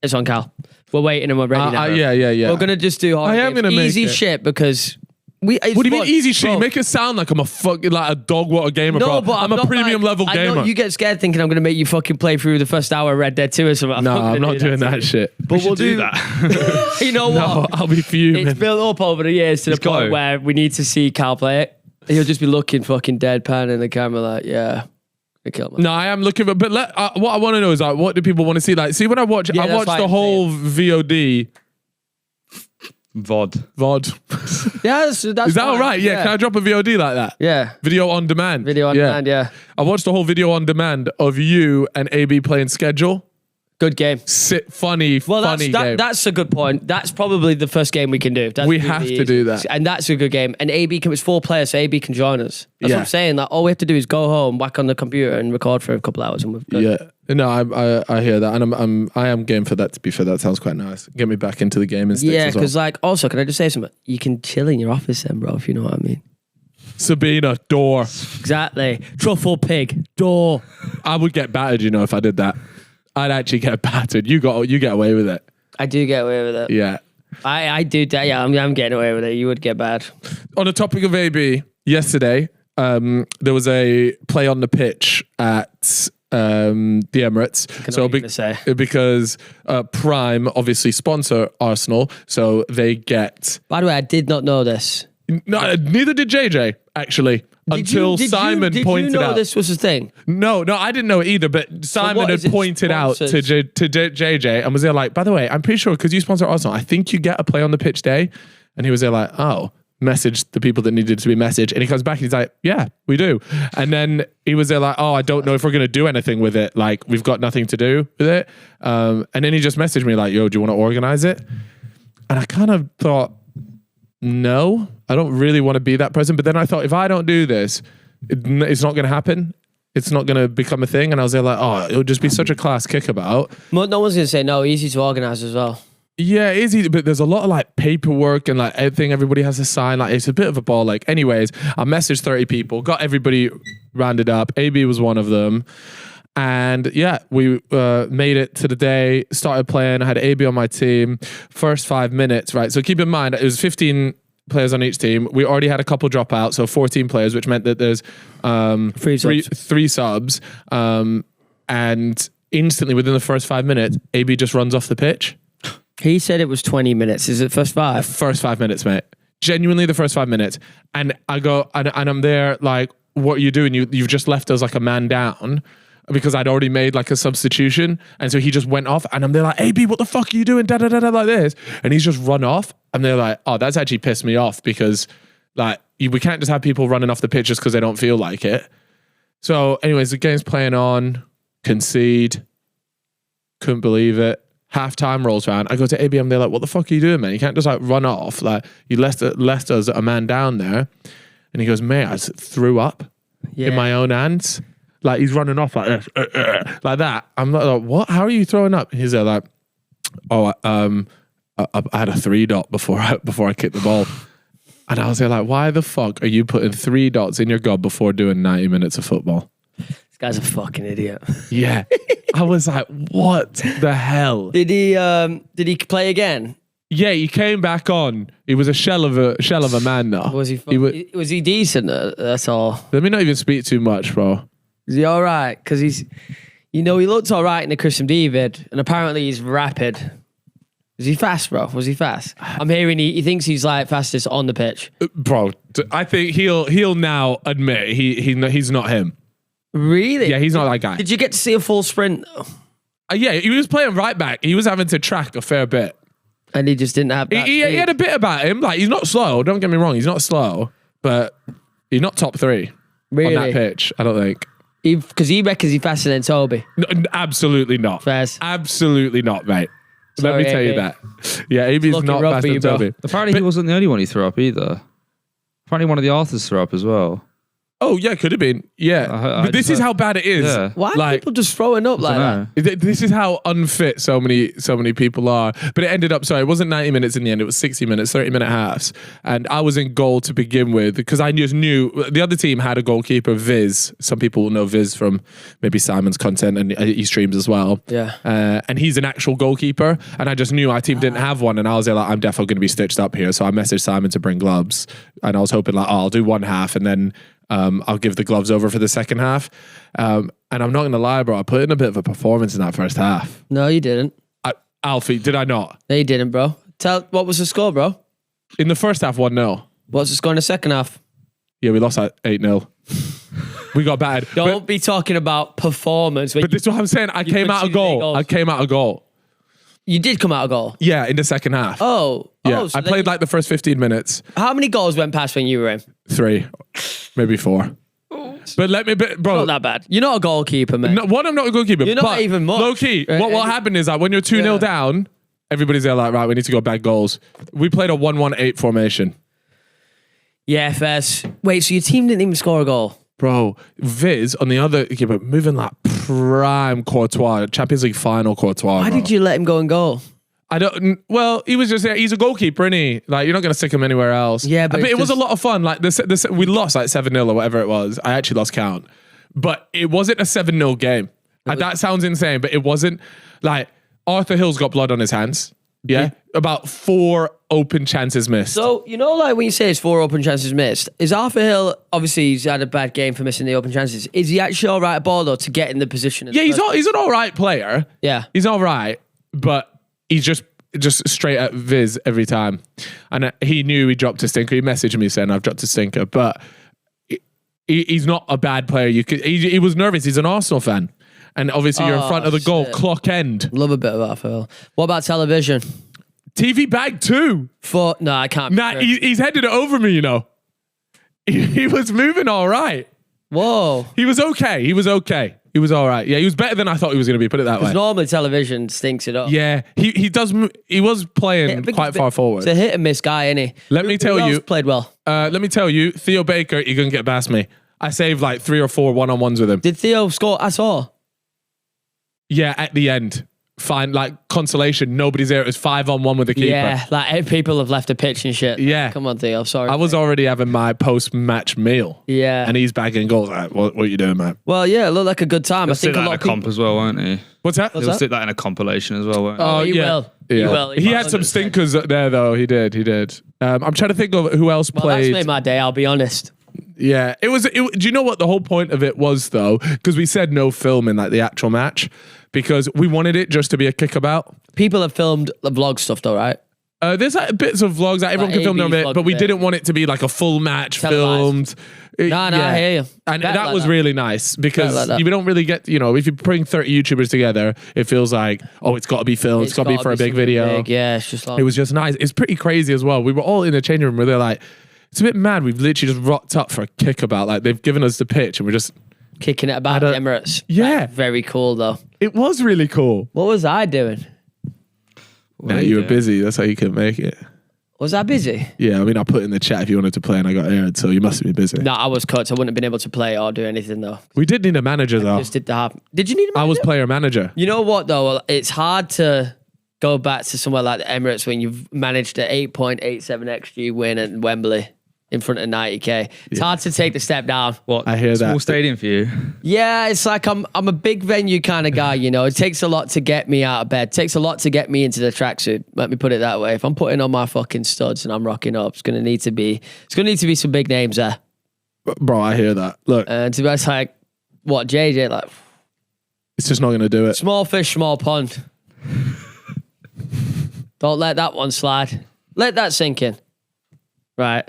it's on Cal. We're waiting and we're ready now. Yeah. We're gonna just do I am gonna make easy it. shit because What do you mean easy shit? You make it sound like I'm a fucking like a dog water gamer, No, bro. but I'm a not premium like- level I know gamer. you get scared thinking I'm going to make you fucking play through the first hour of Red Dead 2 or something. No, I'm gonna not doing to that you. shit. But we'll do that. You know No, what? I'll be fuming. It's built up over the years to the go. point where we need to see Cal play it. He'll just be looking fucking deadpan in the camera like, yeah, I killed him. No, I am looking for, but what I want to know is like, what do people want to see? Like, see when I watch Yeah, that's the fine, whole VOD. VOD. Yeah, that's Is that fine. all right? Yeah. Can I drop a VOD like that? Yeah. Video on demand. Video on demand, yeah. I watched the whole video on demand of you and AB playing schedule. Good game. Funny game. That's a good point. That's probably the first game we can do. That's We really have to easy. do that. And that's a good game. And it's 4 players, so AB can join us. That's Yeah. what I'm saying. Like, all we have to do is go home, whack on the computer, and record for a couple hours, and we've done. Yeah. No, I hear that, and I am game for that. To be fair, that sounds quite nice. Get me back into the game and Yeah, as well. because like, also, can I just say something? You can chill in your office then, bro, if you know what I mean. Sabina, door. Exactly. Truffle pig, door. I would get battered, if I did that. I'd actually get battered. You get away with it. I do get away with it. Yeah. I do that. Yeah, I'm getting away with it. You would get bad. On the topic of AB, yesterday there was a play on the pitch at the Emirates. Because Prime obviously sponsor Arsenal, so they get. By the way, I did not know this. No, neither did JJ actuay. Until Simon pointed out. Did you know out this was a thing? No, I didn't know it either. But Simon had pointed out to JJ and was there like, by the way, I'm pretty sure because you sponsor Arsenal, I think you get a play on the pitch day. And he was there like, oh, message the people that needed to be messaged. And he comes back and he's like, yeah, we do. And then he was there like, oh, I don't know if we're going to do anything with it. Like, we've got nothing to do with it. And then he just messaged me like, yo, do you want to organize it? And I kind of thought, no, I don't really want to be that person. But then I thought, if I don't do this, it's not going to happen. It's not going to become a thing. And I was there like, oh, it'll just be such a class kickabout. No one's going to say no. Easy to organize as well. Yeah, it is easy, but there's a lot of like paperwork and like everything everybody has to sign. Like it's a bit of a ball. Like, anyways, I messaged 30 people, got everybody rounded up. AB was one of them. And yeah, we made it to the day, started playing. I had AB on my team. First 5 minutes, right? So keep in mind, it was 15 players on each team. We already had a couple drop out, so 14 players, which meant that there's three subs. And instantly within the first 5 minutes, AB just runs off the pitch. He said it was 20 minutes. Is it first 5? First 5 minutes, mate. Genuinely the first 5 minutes. And I go, and I'm there like, what are you doing? You've just left us like a man down. Because I'd already made like a substitution. And so he just went off and I'm there like, AB, what the fuck are you doing? Da, da, da, da, like this. And he's just run off. And they're like, oh, that's actually pissed me off because like we can't just have people running off the pitch just because they don't feel like it. So anyways, the game's playing on, concede, couldn't believe it. Halftime rolls around. I go to AB, I'm there like, what the fuck are you doing, man? You can't just like run off. Like you left us a man down there. And he goes, mate, I threw up in my own hands. Like he's running off like this, like that. I'm like, what? How are you throwing up? He's there like, oh, I had a 3 dot before I kicked the ball. And I was there like, why the fuck are you putting 3 dots in your gob before doing 90 minutes of football? This guy's a fucking idiot. Yeah. I was like, what the hell? Did he play again? Yeah, he came back on. He was a shell of a man now. Was he decent? That's all. Let me not even speak too much, bro. Is he all right? Because he looked all right in the Christian David, and apparently he's rapid. Is he fast, bro? Was he fast? I'm hearing he thinks he's like fastest on the pitch. Bro, I think he'll now admit he's not him. Really? Yeah, he's not that guy. Did you get to see a full sprint though? Yeah, he was playing right back. He was having to track a fair bit. And he just didn't have that. He had a bit about him. Like, he's not slow. Don't get me wrong. He's not slow. But he's not top 3 really? on that pitch, I don't think. Because he reckons he's faster than Toby. No, absolutely not. Fast. Absolutely not, mate. Sorry, Let me tell you AB. that. Yeah, AB's Looking not rough faster for you, than bro. Toby. Apparently, he wasn't the only one who threw up either. Apparently, one of the Arthurs threw up as well. Oh, yeah, could have been. Yeah. I but this is how bad it is. Yeah. Why are Like, people just throwing up like that? This is how unfit so many people are. But it ended up, it wasn't 90 minutes in the end. It was 60 minutes, 30-minute halves. And I was in goal to begin with because I just knew the other team had a goalkeeper, Viz. Some people will know Viz from maybe Simon's content and he streams as well. Yeah. And he's an actual goalkeeper. And I just knew our team didn't have one. And I was there like, I'm definitely going to be stitched up here. So I messaged Simon to bring gloves. And I was hoping like, I'll do one half and then I'll give the gloves over for the second half. And I'm not going to lie, bro. I put in a bit of a performance in that first half. No, you didn't. Alfie, did I not? No, you didn't, bro. What was the score, bro? In the first half, 1-0. What's the score in the second half? Yeah, we lost at 8-0. We got battered. Don't be talking about performance. But this is what I'm saying. I came out a goal. I came out a goal. You did come out a goal. Yeah, in the second half. Oh, Yeah, Oh, so I played like the first 15 minutes. How many goals went past when you were in? 3, maybe 4. But bro. Not that bad. You're not a goalkeeper, man. No, one, I'm not a goalkeeper. You're not but even much. Low key, Right? what happened is that when you're 2-0 Yeah. down, everybody's there like, right, we need to go back goals. We played a 1-1-8 formation. Yeah, Fez. Wait, so your team didn't even score a goal? Bro, Viz on the other keeper moving like prime Courtois, Champions League final Courtois. Why bro. did you let him go and goal? I don't. Well, he was just he's a goalkeeper, isn't he? Like you're not gonna stick him anywhere else. Yeah, but it it's was a just- lot of fun. Like this, we lost like 7-0 or whatever it was. I actually lost count, but it wasn't a 7-0 game. That sounds insane, but it wasn't. Like Arthur Hill's got blood on his hands. Yeah, about 4 open chances missed. So, you know, like when you say it's 4 open chances missed, is Arthur Hill, obviously he's had a bad game for missing the open chances. Is he actually all right at ball, though, to get in the position? Yeah, he's an all right player. Yeah. He's all right, but he's just straight at Viz every time. And he knew he dropped a stinker. He messaged me saying, I've dropped a stinker, but he's not a bad player. He was nervous. He's an Arsenal fan. And obviously you're in front of the goal, shit. clock end. Love a bit of Arthur Hill. What about television? TV bag too. No, I can't. Nah, he's headed it over me, you know. He was moving all right. Whoa. He was okay. He was all right. Yeah, he was better than I thought he was going to be, put it that way. Because normally television stinks it up. Yeah, he does. He was playing quite far forward. It's a hit and miss guy, isn't he? Let me tell Who you. else played well? Let me tell you, Theo Baker, you're going to get past me. I saved like 3 or 4 one-on-ones with him. Did Theo score? I saw. Yeah, at the end. Fine, like consolation. Nobody's there. It was 5-on-1 with the keeper. Yeah, like people have left the pitch and shit. Yeah. Come on, Theo. Sorry. I was already having my post-match meal. Yeah. And he's bagging goals. Like, what are you doing, man? Well, yeah, it looked like a good time. He'll I think stick a that lot in of a comp people. as well, won't he? What's that? He'll stick that in a compilation as well, won't he? Oh, he will. He Yeah. will. He had some 100%. stinkers there, though. He did. I'm trying to think of who else Well, that's played. made my day, I'll be honest. Yeah, do you know what the whole point of it was though? Because we said no film in like the actual match because we wanted it just to be a kickabout. People have filmed the vlog stuff though, right? There's like bits of vlogs that everyone Like can film their AB's bit, vlog but we bit. didn't want it to be like a full match Televised. filmed. No, I hear you. And Better that like was that. really nice because Better like that. we don't really get, if you bring 30 YouTubers together, it feels like, oh, it's got to be filmed, it's got to be for a big something video. big. Yeah, it's just like It was just nice. It's pretty crazy as well. We were all in the changing room where they're like, it's a bit mad. We've literally just rocked up for a kickabout. Like they've given us the pitch and we're just, kicking it about the Emirates. Yeah. Like, very cool though. it was really cool. What was I doing? Nah, you were busy. That's how you couldn't make it. Was I busy? Yeah, I mean, I put in the chat if you wanted to play and I got aired, so you must have been busy. No, I was cut. So I wouldn't have been able to play or do anything though. We did need a manager though. Just did the half. Did you need a I was manager? player manager. You know what though? Well, it's hard to go back to somewhere like the Emirates when you've managed an 8.87 XG win at Wembley in front of 90k. It's hard to take the step down. What? I hear Small that. stadium for you. Yeah, it's like I'm a big venue kind of guy, you know. It takes a lot to get me out of bed. It takes a lot to get me into the tracksuit. Let me put it that way. If I'm putting on my fucking studs and I'm rocking up, it's gonna need to be some big names there. Bro, I hear that. Look, And to be honest, like what JJ, like it's just not going to do it. small fish, small pond. Don't let that one slide. Let that sink in. Right.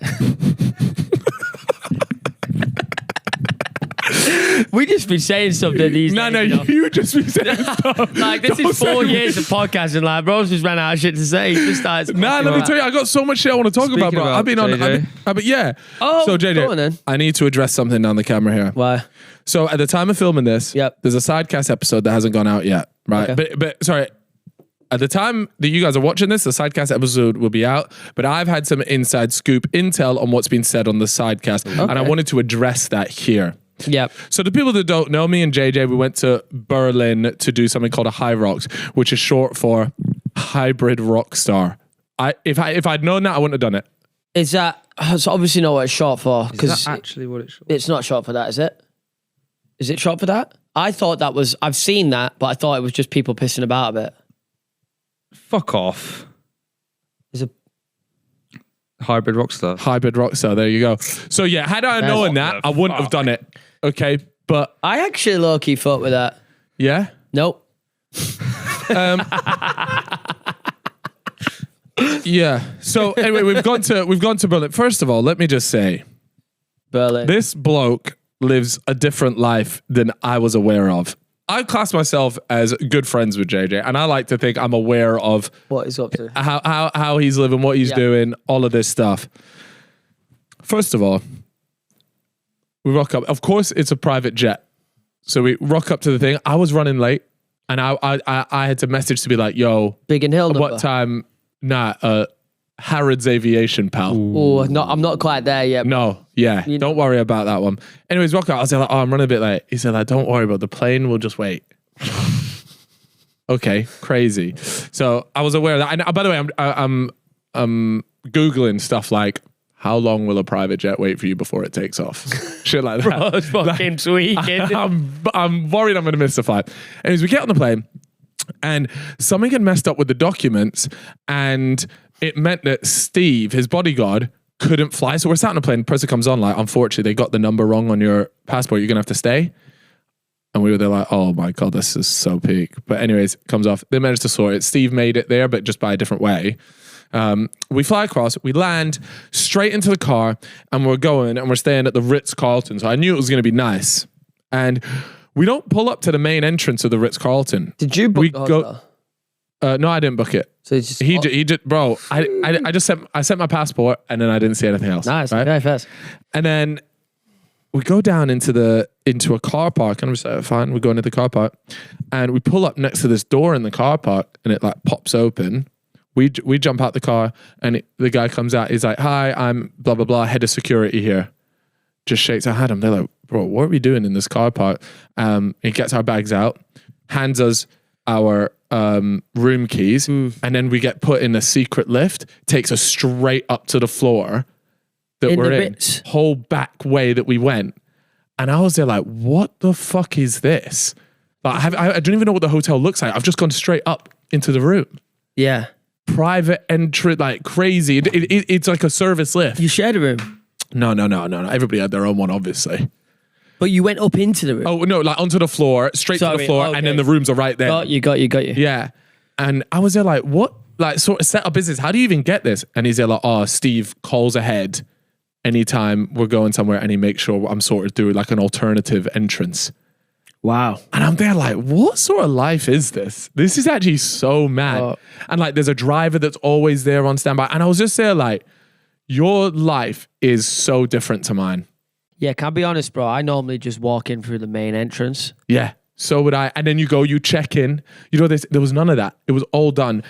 We just be saying something these No, days. You know? you just be saying stuff. Like this Don't is 4 say years of podcasting. Like, bros just ran out of shit to say. He just started. Nah, let me tell you, I got so much shit I want to talk about, Speaking bro. about I've been on. JJ. Yeah. Oh, so JJ, go on then. I need to address something down the camera here. Why? So at the time of filming this, Yep. there's a sidecast episode that hasn't gone out yet, right? Okay. But sorry, at the time that you guys are watching this, the sidecast episode will be out. But I've had some inside scoop intel on what's been said on the sidecast, and I wanted to address that here. Yep. So the people that don't know me and JJ, we went to Berlin to do something called a Hyrox, which is short for hybrid rock star. If I'd known that, I wouldn't have done it. Is that? It's obviously not what it's short for Is because that actually what it's? it's not short for that, is it? Is it short for that? I thought that was. I've seen that, but I thought it was just people pissing about a bit. Fuck off. Is it? Hybrid rockstar. Hybrid rock star. There you go. So yeah, had I known that, I wouldn't have done it. Okay, but I actually low key thought with that. yeah. Nope. Yeah. So anyway, we've gone to Berlin. First of all, let me just say, Berlin. this bloke lives a different life than I was aware of. I class myself as good friends with JJ, and I like to think I'm aware of What is up to? how he's living, what he's doing, all of this stuff. First of all, we rock up. Of course, it's a private jet, so we rock up to the thing. I was running late, and I had to message to be like, "Yo, Big and Hill number. what time?" Nah, Harrods Aviation, pal. Oh, no, I'm not quite there yet. No, yeah, don't worry about that one. Anyways, rock up. I was like, "Oh, I'm running a bit late." He said, like, "Don't worry about the plane. We'll just wait." Okay, crazy. So I was aware of that. And by the way, I'm Googling stuff like, how long will a private jet wait for you before it takes off? Shit like that. Bro, it's fucking tweaking. I'm worried I'm going to miss the flight. Anyways, we get on the plane and something had messed up with the documents and it meant that Steve, his bodyguard, couldn't fly. So we're sat on a plane, the person comes on like, unfortunately, they got the number wrong on your passport. You're going to have to stay. And we were there like, oh my God, this is so peak. But anyways, it comes off. They managed to sort it. Steve made it there, but just by a different way. We fly across, we land straight into the car and we're going and we're staying at the Ritz-Carlton. So I knew it was going to be nice. And we don't pull up to the main entrance of the Ritz-Carlton. Did you book the hotel? No, I didn't book it. So it's just, He did, bro. I just sent my passport and then I didn't see anything else. nice, right? very fast. And then we go down into a car park and we say, fine, we go into the car park and we pull up next to this door in the car park and it like pops open. We jump out the car and the guy comes out. He's like, hi, I'm blah, blah, blah, head of security here. Just shakes our hand. And they're like, bro, what are we doing in this car park? He gets our bags out, hands us our room keys, and then we get put in a secret lift, takes us straight up to the floor that In we're the in. Ritz? Whole back way that we went. And I was there like, what the fuck is this? Like, I don't even know what the hotel looks like. I've just gone straight up into the room. Yeah. Private entry, like crazy. It's like a service lift. You shared a room, No. Everybody had their own one, obviously. but you went up into the room. Oh, no, like onto the floor, straight to the Sorry, floor, okay. and then the rooms are right there. Got you. Yeah. And I was there like, what? Like, sort of set up business. How do you even get this? And he's there like, oh, Steve calls ahead anytime we're going somewhere and he makes sure I'm sorted through like an alternative entrance. Wow. And I'm there like, what sort of life is this? This is actually so mad. Oh. And like, there's a driver that's always there on standby. And I was just there like, your life is so different to mine. Yeah, can I be honest, bro? I normally just walk in through the main entrance. Yeah, so would I. And then you check in. You know, there was none of that. It was all done.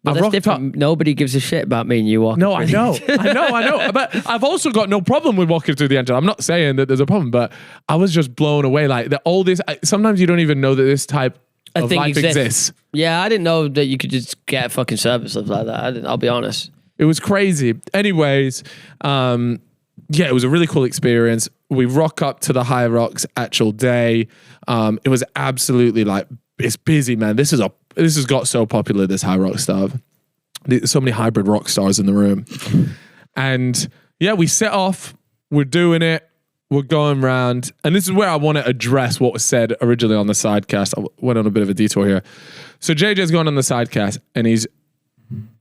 But I that's rocked different. up. Nobody gives a shit about me and you walking. No, I through. know. I know. But I've also got no problem with walking through the entrance. I'm not saying that there's a problem, but I was just blown away. Like, all this, sometimes you don't even know that this type A of thing life exists. Yeah, I didn't know that you could just get a fucking service stuff like that. I'll be honest. It was crazy. Anyways, yeah, it was a really cool experience. We rock up to the Hyrox actual day. It was absolutely like, it's busy, man. This has got so popular, this Hyrox stuff. There's so many hybrid rock stars in the room. And yeah, we set off. We're doing it. We're going round. And this is where I want to address what was said originally on the sidecast. I went on a bit of a detour here. So JJ's gone on the sidecast and he's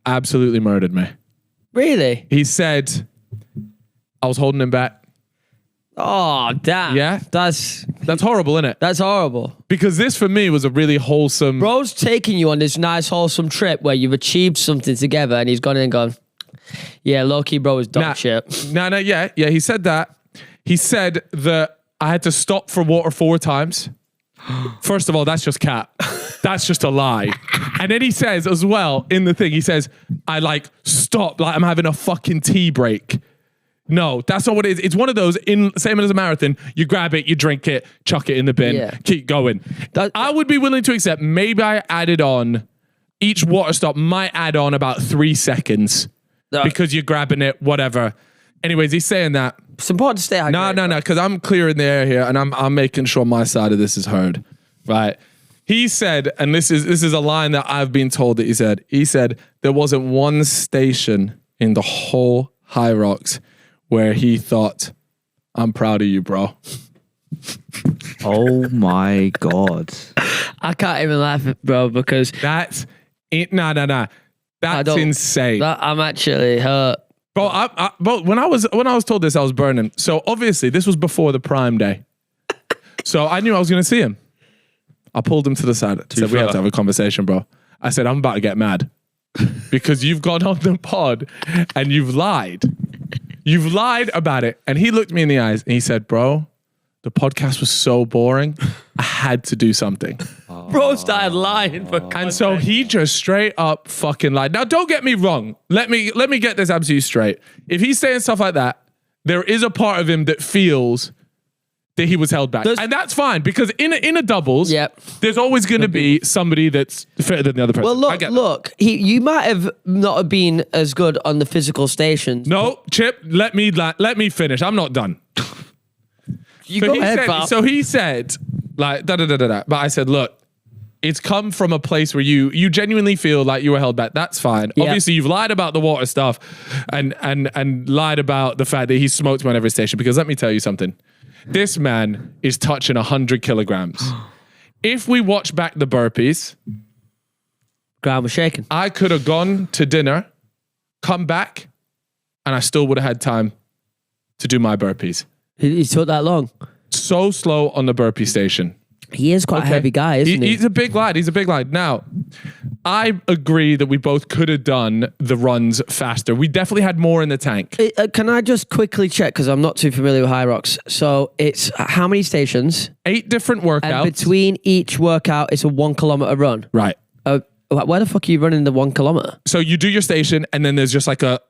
absolutely murdered me. Really? He said I was holding him back. Oh, damn. Yeah? That's horrible, isn't it? that's horrible. Because this for me was a really wholesome. Bro's taking you on this nice, wholesome trip where you've achieved something together and he's gone in and gone, yeah, low-key, bro, is dog shit. No, yeah, he said that. He said that I had to stop for water 4 times. First of all, that's just cap. That's just a lie. And then he says as well in the thing, he says, I like stop, like I'm having a fucking tea break. No, that's not what it is. It's one of those, same as a marathon, you grab it, you drink it, chuck it in the bin, keep going. I would be willing to accept maybe I added on, each water stop might add on about 3 seconds because you're grabbing it, whatever. Anyways, he's saying that. It's important to stay hydrated. No, because I'm clearing the air here and I'm making sure my side of this is heard. Right. He said, and this is a line that I've been told that he said there wasn't one station in the whole Hyrox where he thought, I'm proud of you, bro. Oh my God. I can't even laugh, bro, because That's it. Nah. That's insane. I'm actually hurt. Bro, bro, when I was told this, I was burning. So obviously this was before the Prime Day. So I knew I was going to see him. I pulled him to the side. Said, we have to have a conversation, bro. I said, I'm about to get mad because you've gone on the pod and you've lied. You've lied about it. And he looked me in the eyes and he said, bro, the podcast was so boring. I had to do something. Bro started lying for And so he just straight up fucking lied. Now, don't get me wrong. Let me get this absolutely straight. If he's saying stuff like that, there is a part of him that feels that he was held back. And that's fine because in a doubles, there's always going to be somebody that's fitter than the other person. Well, look, you might have not been as good on the physical stations. No, Chip, let me finish. I'm not done. You go ahead, pal. So he said, like, da-da-da-da-da. But I said, look, it's come from a place where you genuinely feel like you were held back. That's fine. Yeah. Obviously, you've lied about the water stuff and lied about the fact that he smoked me on every station. Because let me tell you something. This man is touching 100 kilograms. If we watch back the burpees, ground was shaking. I could have gone to dinner, come back, and I still would have had time to do my burpees. He took that long. So slow on the burpee station. He is quite a heavy guy, isn't he? He's a big lad. He's a big lad. Now, I agree that we both could have done the runs faster. We definitely had more in the tank. Can I just quickly check, because I'm not too familiar with Hyrox. So it's how many stations? 8 different workouts. And between each workout, it's a 1 kilometer run. Right. Where the fuck are you running the 1 kilometer? So you do your station, and then there's just like a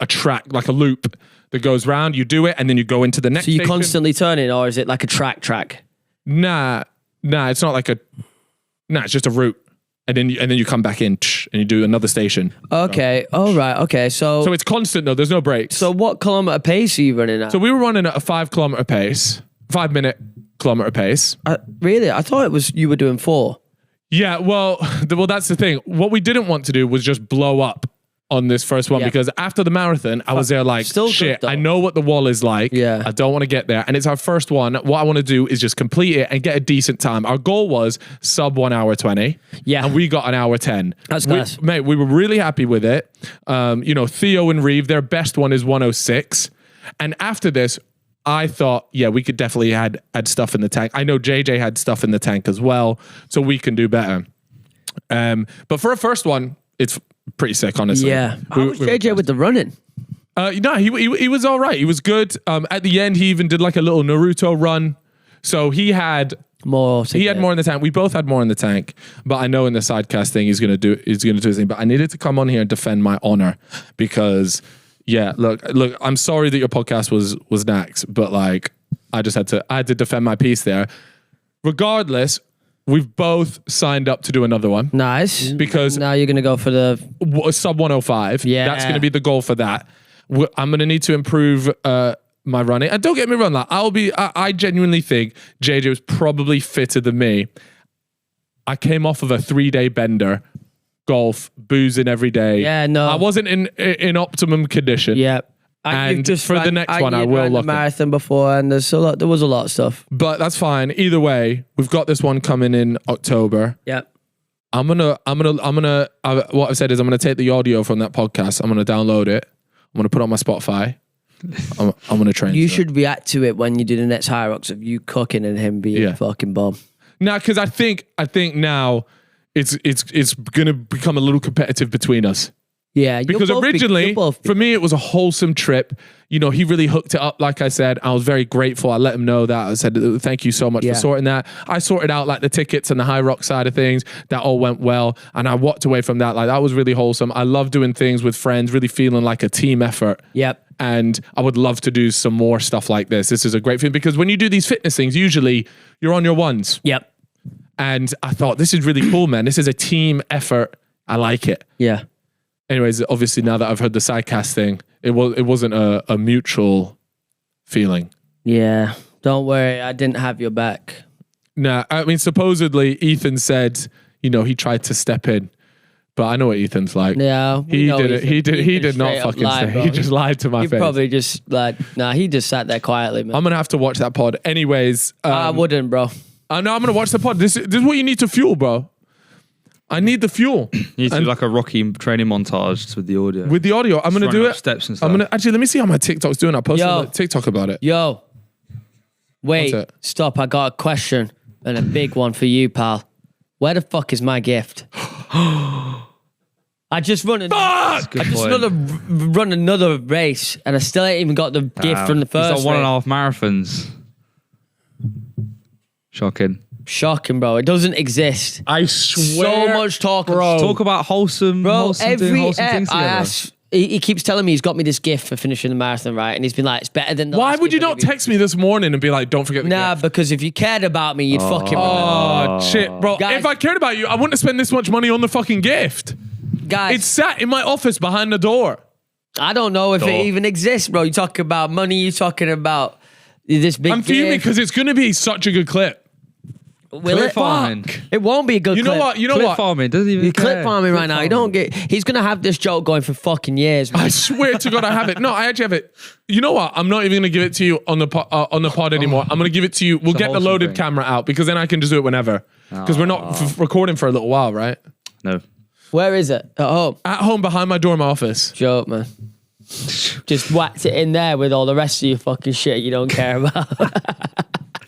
track, like a loop that goes round. You do it, and then you go into the next station. So you're constantly turning, or is it like a track? Nah, it's not like it's just a route. And then you come back in and you do another station. Okay. Oh, right. Okay. So it's constant though. There's no breaks. So what kilometer pace are you running at? So we were running at a 5 kilometer pace, 5 minute kilometer pace. Really? I thought it was you were doing 4. Yeah. Well, that's the thing. What we didn't want to do was just blow up on this first one because after the marathon, I was there like, still shit, good, I know what the wall is like. Yeah. I don't want to get there. And it's our first one. What I want to do is just complete it and get a decent time. Our goal was sub 1 hour 20. Yeah. And we got an hour 10. That's nice. Mate, we were really happy with it. Theo and Reeve, their best one is 106. And after this, I thought, we could definitely add stuff in the tank. I know JJ had stuff in the tank as well, so we can do better. But for a first one, it's pretty sick, honestly. Yeah. How was JJ with the running? No, he was all right. He was good. At the end, he even did like a little Naruto run. So he had more. He had more in the tank. We both had more in the tank. But I know in the sidecast thing, he's gonna do his thing. But I needed to come on here and defend my honor because, look. I'm sorry that your podcast was nax, but like I had to defend my piece there. Regardless. We've both signed up to do another one. Nice. Because now you're going to go for the sub 105. Yeah. That's going to be the goal for that. I'm going to need to improve my running. And don't get me wrong, I genuinely think JJ was probably fitter than me. I came off of a 3-day bender, golf, boozing every day. Yeah, no. I wasn't in optimum condition. Yeah. And for the next one, I will look at marathon before, and there was a lot of stuff. But that's fine. Either way, we've got this one coming in October. Yeah. What I've said is I'm gonna take the audio from that podcast. I'm gonna download it. I'm gonna put it on my Spotify. I'm gonna train. You should react to it when you do the next Hyrox of you cooking and him being a fucking bomb. Now, because I think now it's gonna become a little competitive between us. Yeah, because originally, for me, it was a wholesome trip. He really hooked it up. Like I said, I was very grateful. I let him know that. I said, thank you so much for sorting that. I sorted out like the tickets and the Hyrox side of things. That all went well. And I walked away from that. Like that was really wholesome. I love doing things with friends, really feeling like a team effort. Yep. And I would love to do some more stuff like this. This is a great thing because when you do these fitness things, usually you're on your ones. Yep. And I thought, this is really cool, man. This is a team effort. I like it. Yeah. Anyways, obviously now that I've heard the sidecast thing, it wasn't a mutual feeling. Yeah, don't worry, I didn't have your back. Nah, I mean supposedly Ethan said, he tried to step in, but I know what Ethan's like. Yeah, he did it. He did not fucking stay. He just lied to my face. He probably just he just sat there quietly, man. I'm gonna have to watch that pod. Anyways, I wouldn't, bro. I know I'm gonna watch the pod. This is what you need to fuel, bro. I need the fuel. You need to do like a Rocky training montage with the audio. With the audio, I'm going to do it. Steps and stuff. Let me see how my TikTok's doing. I posted a TikTok about it. Wait, stop. I got a question. And a big one for you, pal. Where the fuck is my gift? I just run another race, and I still ain't even got the gift from the first He's done race. 1.5 marathons. Shocking. Shocking, bro. It doesn't exist. I swear. So much talk, bro. Talk about wholesome, Bro, wholesome, doing wholesome things I together. ask. He keeps telling me he's got me this gift for finishing the marathon, right? And he's been like, it's better than the Why last would you gift I not gave text me this morning and be like, don't forget the Nah, gift? because if you cared about me, you'd fucking remember. Oh, shit, bro. Guys- if I cared about you, I wouldn't have spent this much money on the fucking gift. Guys, It's sat in my office behind the door. I don't know if it even exists, bro. You talking about money, you talking about this big I'm fuming gift. because it's going to be such a good clip. Will Clip it? farming. It won't be a good You know clip. what? You know Clip what? farming doesn't even You're care. clip farming right Clip now. You farming. don't get. He's gonna have this joke going for fucking years. Man. I swear to God, I have it. No, I actually have it. You know what? I'm not even gonna give it to you on the pod anymore. I'm gonna give it to you. We'll It's a get the wholesome loaded thing. camera out because then I can just do it whenever. Because we're not recording for a little while, right? No. Where is it? At home. At home behind my door in my office. Joke, man. Just whacked it in there with all the rest of your fucking shit you don't care about.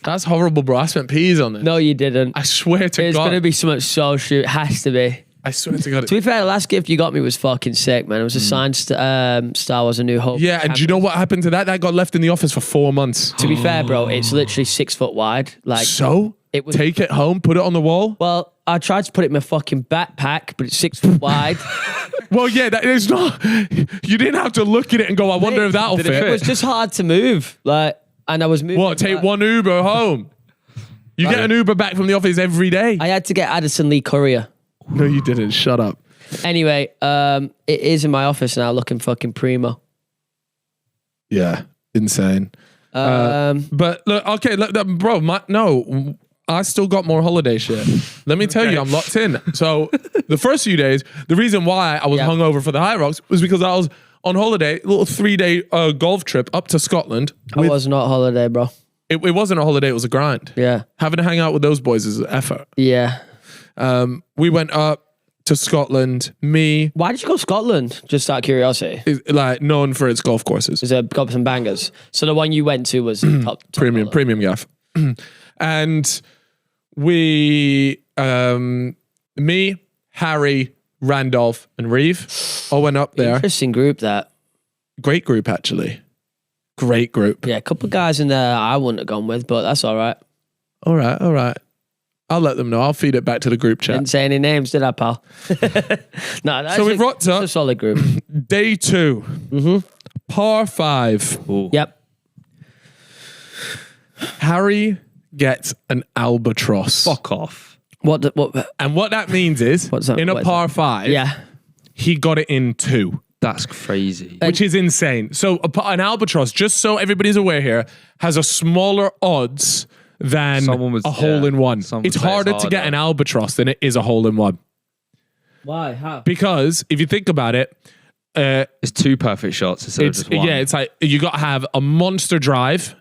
That's horrible, bro. I spent peas on this. No, you didn't. I swear to It's God. gonna be something so shoot. It has to be. I swear to God. To be fair, the last gift you got me was fucking sick, man. It was a signed Star Wars: A New Hope. Yeah, and do you know what happened to that? That got left in the office for 4 months. To be fair, bro, it's literally 6 foot wide. Like, So? It was- Take it home, put it on the wall? well, I tried to put it in my fucking backpack, but it's 6 foot wide. Well, yeah, that is not. You didn't have to look at it and go, I wonder if that'll Did it fit. It was just hard to move. Like, and I was moving. What, take like- one Uber home? You get an Uber back from the office every day? I had to get Addison Lee Courier. No, you didn't. Shut up. Anyway, it is in my office now, looking fucking primo. Yeah, insane. But look, okay, look, bro, no, I still got more holiday shit. Let me tell you, I'm locked in. So the first few days, the reason why I was Yeah. hungover for the Hyrox was because I was on holiday, a little 3-day golf trip up to Scotland. I was not holiday, bro. It wasn't a holiday, it was a grind. Yeah, Having to hang out with those boys is an effort. yeah. We went up to Scotland. Me, Why did you go to Scotland? Just out of curiosity. is like known for its golf courses. Is it got some bangers? So the one you went to was top Premium gaff. And we, me, Harry, Randolph, and Reeve all went up there. Interesting group that. Great group, actually. Great group. Yeah, a couple of guys in there I wouldn't have gone with, but that's all right. All right. I'll let them know. I'll feed it back to the group chat. Didn't say any names, did I, pal? No, that's So we've rocked up. a solid group. Day 2. Par 5. Yep. Harry gets an Albotross. Fuck off. What? And what that means is, What's that- in a what is par 5, Yeah. he got it in 2. That's crazy. Which is insane. So an Albatross, just so everybody's aware here, has a smaller odds than Someone was- a hole-in-one. yeah, some would It's say it's harder to get harder. an Albatross than it is a hole-in-one. Why? How? Because if you think about it, It's 2 perfect shots instead of it's just one. it's like you got to have a monster drive,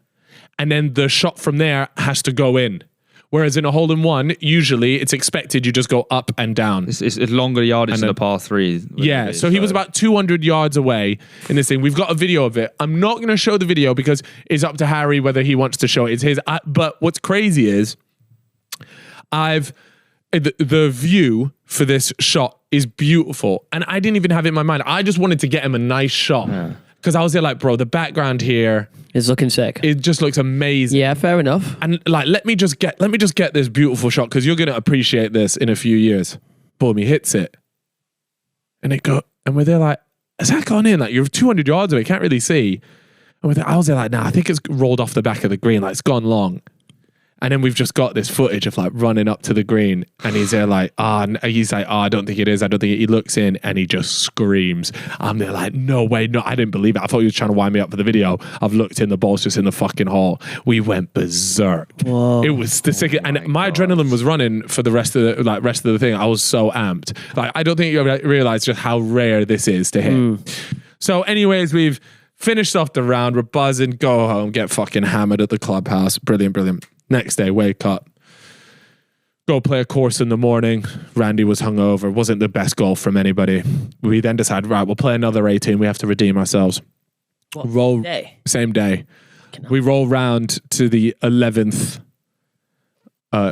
and then the shot from there has to go in. Whereas in a hole-in-one, usually it's expected you just go up and down. It's longer yardage than then- a par 3. Yeah, so he was about 200 yards away in this thing. We've got a video of it. I'm not going to show the video because it's up to Harry whether he wants to show it. It's his. But what's crazy is the view for this shot is beautiful. And I didn't even have it in my mind. I just wanted to get him a nice shot. Because I was there like, bro, the background here, It's looking sick. it just looks amazing. Yeah, fair enough. And like, let me just get this beautiful shot because you're going to appreciate this in a few years. Boom, he hits it. And we're there like, has that gone in? Like, you're 200 yards away, can't really see. And I was there like, nah, I think it's rolled off the back of the green. Like, it's gone long. And then we've just got this footage of like running up to the green and he's there like, he's like, I don't think it is. I don't think it. He looks in and he just screams. I'm there like, no way. No, I didn't believe it. I thought he was trying to wind me up for the video. I've looked in, the ball's just in the fucking hole. We went berserk. Whoa. It was the sick. And my adrenaline was running for the rest of the thing. I was so amped. Like, I don't think you realize just how rare this is to hit. So anyways, we've finished off the round. We're buzzing, go home, get fucking hammered at the clubhouse. Brilliant. Next day, wake up, go play a course in the morning. Randy was hungover. Wasn't the best golf from anybody. We then decided, right, we'll play another 18. We have to redeem ourselves. What day? Same day. We roll round to the 11th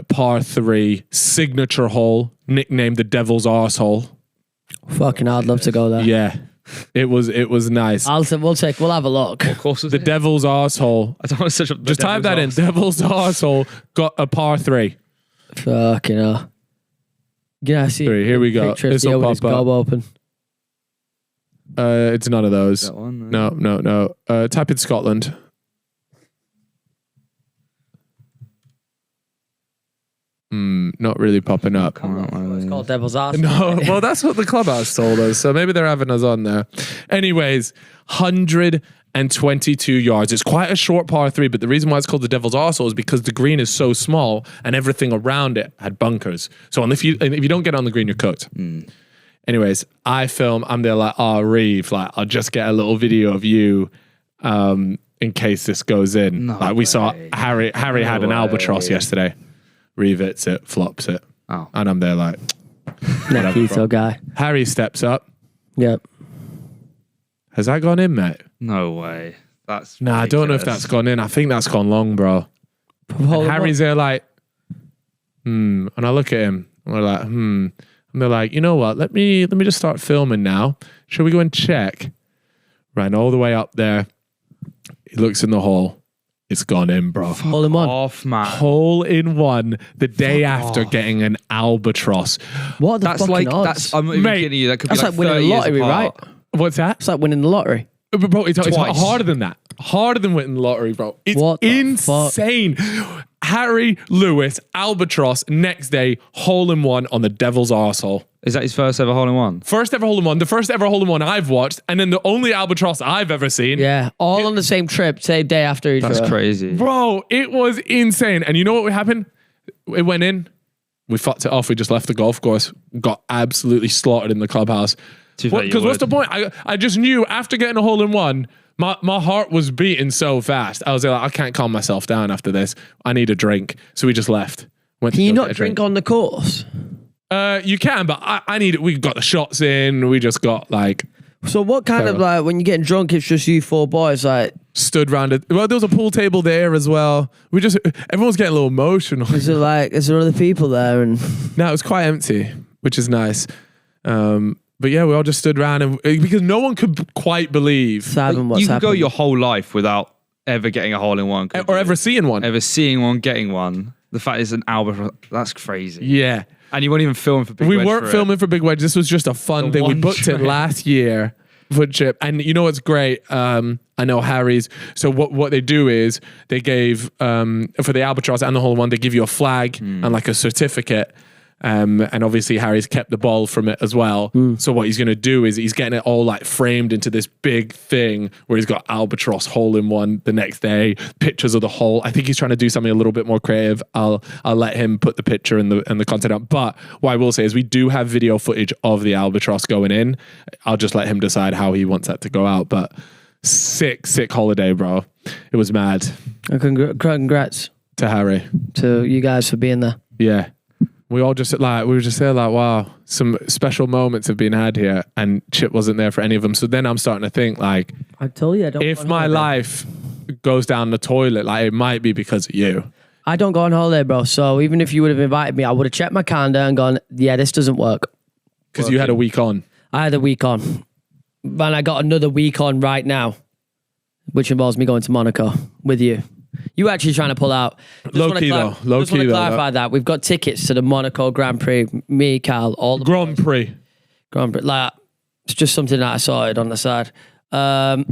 par 3 signature hole, nicknamed the Devil's Arsehole. Fucking, I'd love to go there. Yeah, it was nice. We'll have a look. Of course, The Devil's Arsehole. I don't want to search up. The Just type that in. Devil's Devil's Arsehole got a par 3. Fucking hell. Yeah, I see. Here we go. Picture of This'll Theo with his pop up. gob open. It's none of those. That one, No. Type in Scotland. Not really popping up. It's called Devil's Arse. No, well, that's what the clubhouse told us. So maybe they're having us on there. Anyways, 122 yards. It's quite a short par 3, but the reason why it's called the Devil's Arsehole is because the green is so small and everything around it had bunkers. So if you don't get on the green, you're cooked. Anyways, I film. I'm there like, Reeve, like I'll just get a little video of you in case this goes in. No like we saw way. Harry had an Albotross yesterday. Reeve it, flops it. Oh. And I'm there like, Keto guy. Harry steps up. Yep. Has that gone in, mate? No way. That's Nah, I don't know if ridiculous. that's gone in. I think that's gone long, bro. And Harry's there like, And I look at him. And we're like, And they're like, you know what? Let me just start filming now. Shall we go and check? Ran all the way up there. He looks in the hole. It's gone in, bro. Hole in one. Off, man. Hole in one the day after getting an Albatross. What are the That's fucking like odds? that's. I'm not even Mate, kidding you. That could That's be like winning the 30 years lottery, apart. right? What's that? It's like winning the lottery. Bro, it's Twice. harder than that. Harder than winning the lottery, bro. It's What the fuck? insane. Harry Lewis, Albatross, next day, hole in one on the Devil's Arsehole. Is that his first ever hole in one? First ever hole in one, the first ever hole in one I've watched, and then the only Albatross I've ever seen. Yeah, all on the same trip, same day after each That's other. crazy. Bro, it was insane. And you know what happened? It went in. We fucked it off. We just left the golf course. Got absolutely slaughtered in the clubhouse. Because what's the point? I just knew after getting a hole in one, my heart was beating so fast. I was like, I can't calm myself down after this. I need a drink. So we just left. Went Can to you go not get a drink on the course? You can, but I need it. We got the shots in. We just got like So what kind of like when you're getting drunk, it's just you four boys like stood round it. Well, there was a pool table there as well. Everyone's getting a little emotional. is there other people there and No, it was quite empty, which is nice. But yeah, we all just stood around and because no one could quite believe Simon, what's You can go happening? your whole life without ever getting a hole in one. or ever seeing one. ever seeing one, getting one. The fact it's an Albatross, that's crazy. Yeah. And you weren't even filming for Big We Wedge weren't for it. filming for Big Wedge. This was just a fun The thing. We one booked trip. it last year for Trip. And you know what's great? I know Harry's. So what they do is they gave, for the Albatross and the whole one, they give you a flag and like a certificate. And obviously Harry's kept the ball from it as well. So what he's going to do is he's getting it all like framed into this big thing where he's got Albatross hole in one the next day, pictures of the hole. I think he's trying to do something a little bit more creative. I'll let him put the picture and the content up. But what I will say is we do have video footage of the Albatross going in. I'll just let him decide how he wants that to go out. But sick holiday, bro. It was mad. Congrats To Harry. to you guys for being there. Yeah. We were just there like, wow, some special moments have been had here, and Chip wasn't there for any of them. So then I'm starting to think like, I told you I don't. if my life goes down the toilet, like it might be because of you. I don't go on holiday, bro. So even if you would have invited me, I would have checked my calendar and gone, yeah, this doesn't work. Because you had a week on. I had a week on, and I got another week on right now, which involves me going to Monaco with you. You actually trying to pull out. Low key though. Just want to clarify that. We've got tickets to the Monaco Grand Prix. Me, Cal, all the Grand Prix. Grand Prix. Like, it's just something that I sorted on the side. And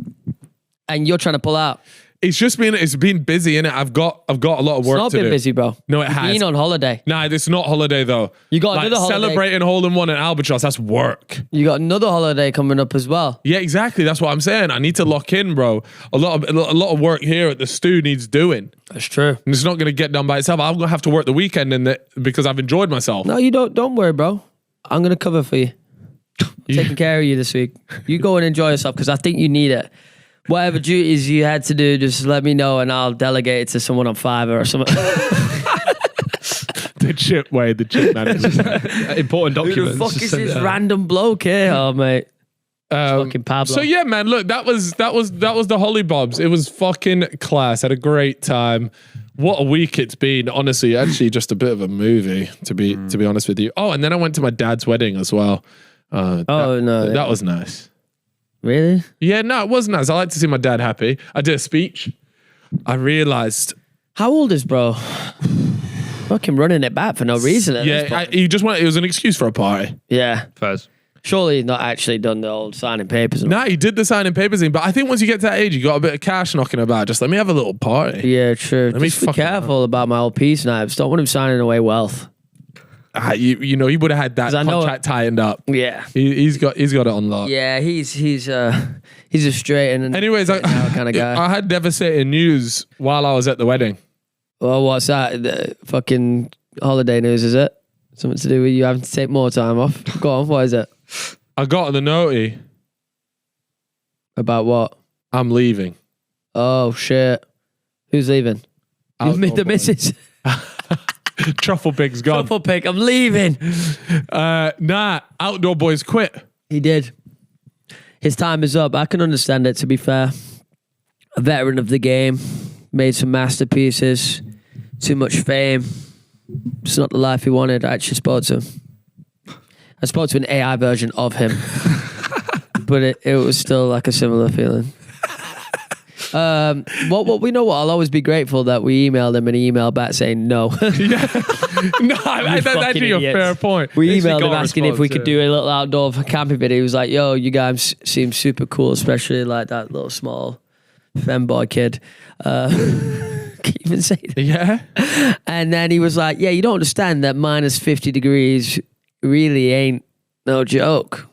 you're trying to pull out. It's been busy, innit? I've got a lot of work It's not to been do. busy, bro. No, it You've has. been on holiday. Nah, it's not holiday though. You got another holiday. Celebrating hole in one and Albatross, that's work. You got another holiday coming up as well. Yeah, exactly. That's what I'm saying. I need to lock in, bro. A lot of work here at the stew needs doing. That's true. And it's not going to get done by itself. I'm going to have to work the weekend because I've enjoyed myself. No, you don't. Don't worry, bro. I'm gonna cover for you. Taking care of you this week. You go and enjoy yourself because I think you need it. Whatever duties you had to do, just let me know and I'll delegate it to someone on Fiverr or something. The chip manager. Important Who documents. the fuck Just is send this it out. random bloke here? Oh, mate. Fucking Pablo. So yeah, man. Look, that was the Hollybobs. It was fucking class. Had a great time. What a week it's been. Honestly, actually just a bit of a movie, to be honest with you. Oh, and then I went to my dad's wedding as well. That was nice. Really? Yeah, no, it was nice. I like to see my dad happy. I did a speech. I realized. How old is bro? Fucking running it back for no reason. He just wanted. It was an excuse for a party. Yeah. Faz. Surely he's not actually done the old signing papers. No, he did the signing papers thing, but I think once you get to that age, you got a bit of cash knocking about. Just let me have a little party. Yeah, true. Let me Just be fucking- careful about my old peace knives. Don't want him signing away wealth. You know, he would have had that 'Cause I know- contract tightened up. Yeah. He's got it on lock. Yeah, he's a straight and Anyways, I kind of guy. I had devastating news while I was at the wedding. Well, what's that? The fucking holiday news, is it? Something to do with you having to take more time off? Go on, what is it? I got the notey. About what? I'm leaving. Oh, shit. Who's leaving? You've made the missus. Truffle pig's gone. Truffle pig, I'm leaving. Outdoor boys quit. He did. His time is up. I can understand it, to be fair. A veteran of the game. Made some masterpieces. Too much fame. It's not the life he wanted. I actually spoke to him. I spoke to an AI version of him. But it was still like a similar feeling. What we know what, I'll always be grateful that we emailed him and he emailed back saying no. No, that's actually a idiots. fair point. We At least emailed got him a asking if we could response, do a little outdoor camping video. He was like, yo, you guys seem super cool, especially like that little small femboy kid. Can you even say that? Yeah. And then he was like, yeah, you don't understand that minus 50 degrees really ain't no joke.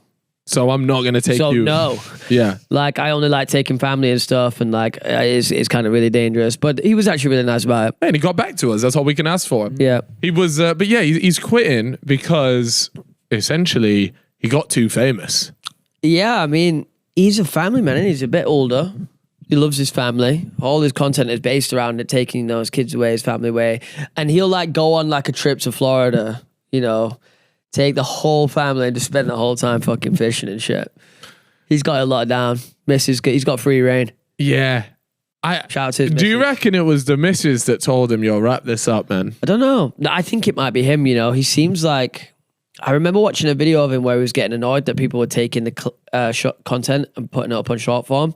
So I'm not going to take So you. no. Yeah. Like, I only like taking family and stuff, and like, it's kind of really dangerous. But he was actually really nice about it. And he got back to us. That's all we can ask for. Yeah. He was, but yeah, he's quitting because essentially he got too famous. Yeah, I mean, he's a family man, and he's a bit older. He loves his family. All his content is based around it, taking those kids away, his family away. And he'll like go on like a trip to Florida, you know, take the whole family and just spend the whole time fucking fishing and shit. He's got it locked down. He's got free reign. Yeah. Shout out to his Do you missus. reckon it was the missus that told him, yo, wrap this up, man? I don't know. No, I think it might be him, you know. He seems like... I remember watching a video of him where he was getting annoyed that people were taking the short content and putting it up on short form.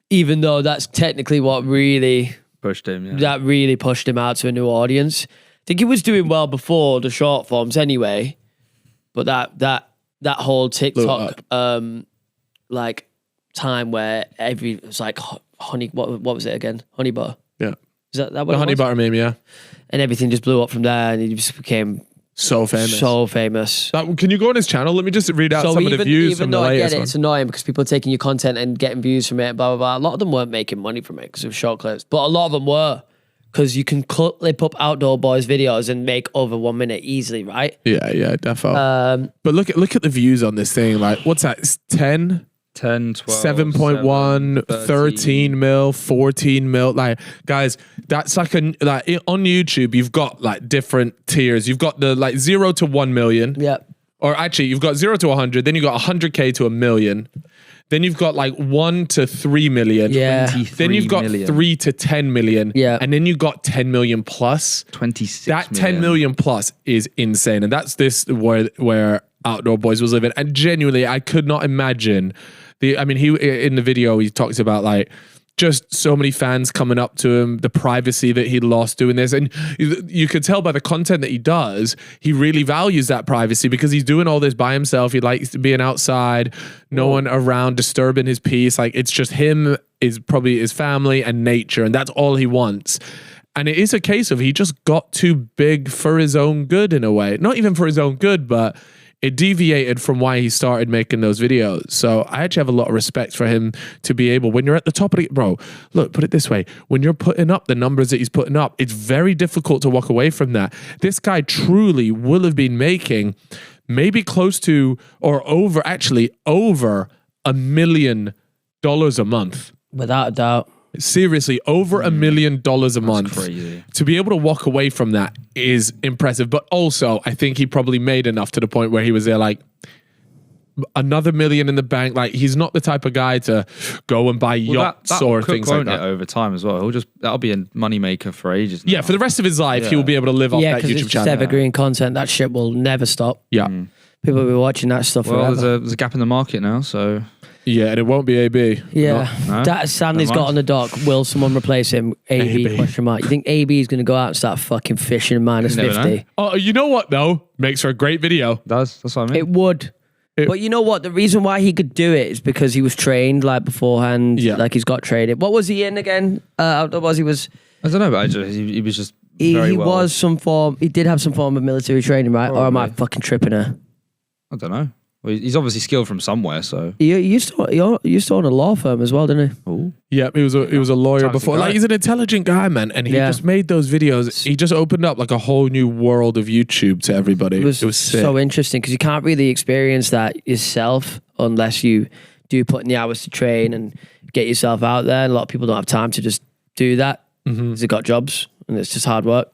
Even though that's technically what really... Pushed him, yeah. That really pushed him out to a new audience. I think he was doing well before the short forms anyway. But that whole TikTok like time where it was like honey, what was it again? Honey butter. Yeah. Is that what The it honey was? butter meme, yeah. And everything just blew up from there, and he just became So famous. so famous. Can you go on his channel? Let me just read out some of the views even from though the I get latest it, one. it's annoying because people are taking your content and getting views from it, blah, blah, blah. A lot of them weren't making money from it because it was short clips, but a lot of them were, because you can clip up Outdoor Boys videos and make over 1 minute easily, right? Yeah, definitely. But look at the views on this thing. Like, what's that? It's 10? 10, 12, 7.1, 13 mil, 14 mil. Like, guys, that's like on YouTube, you've got like different tiers. You've got the like 0 to 1 million. Yeah. Or actually, you've got 0 to 100. Then you've got 100K to 1 million. Then you've got like 1 to 3 million. Yeah. Then you've got 3 to 10 million. Yeah. And then you've got 10 million plus. 26 That 10 million plus is insane. And that's where Outdoor Boys was living. And genuinely, I could not imagine he in the video, he talks about like just so many fans coming up to him, the privacy that he lost doing this. And you could tell by the content that he does, he really values that privacy because he's doing all this by himself. He likes being outside, no one around disturbing his peace. Like, it's just him, is probably his family and nature, and that's all he wants. And it is a case of he just got too big for his own good in a way. Not even for his own good, but it deviated from why he started making those videos. So I actually have a lot of respect for him to be able, when you're at the top of the, bro, look, put it this way. When you're putting up the numbers that he's putting up, it's very difficult to walk away from that. This guy truly will have been making maybe close to or over $1 million a month. Without a doubt. Seriously, over $1 million a month. Crazy. To be able to walk away from that is impressive. But also, I think he probably made enough to the point where he was there like, another million in the bank. Like he's not the type of guy to go and buy yachts that or cook, things like won't that. it, over time as well. That'll be a moneymaker for ages now. Yeah, for the rest of his life, Yeah. he will be able to live off Yeah, that because YouTube it's just channel. evergreen content. That shit will never stop. Yeah, People will be watching that stuff Well, forever. there's a gap in the market now, so yeah, and it won't be AB. Yeah, No? that Sandy's Never got mind. on the dock. Will someone replace him? AB, AB. question mark. You think AB is going to go out and start fucking fishing minus You never 50? Oh, you know what though? Makes for a great video. that's what I mean. It would. But you know what? The reason why he could do it is because he was trained like beforehand. Yeah. Like he's got traded. What was he in again? Was he was I don't know, but he was just he very well. was some form. He did have some form of military training, right? Or am I Probably. fucking tripping her? I don't know. Well, he's obviously skilled from somewhere, so. He used to own a law firm as well, didn't he? Ooh. Yeah, he was a lawyer Talented before. guy. Like he's an intelligent guy, man, and he Yeah. just made those videos. He just opened up like a whole new world of YouTube to everybody. It was sick. so interesting because you can't really experience that yourself unless you do put in the hours to train and get yourself out there. And a lot of people don't have time to just do that because they've got jobs and it's just hard work.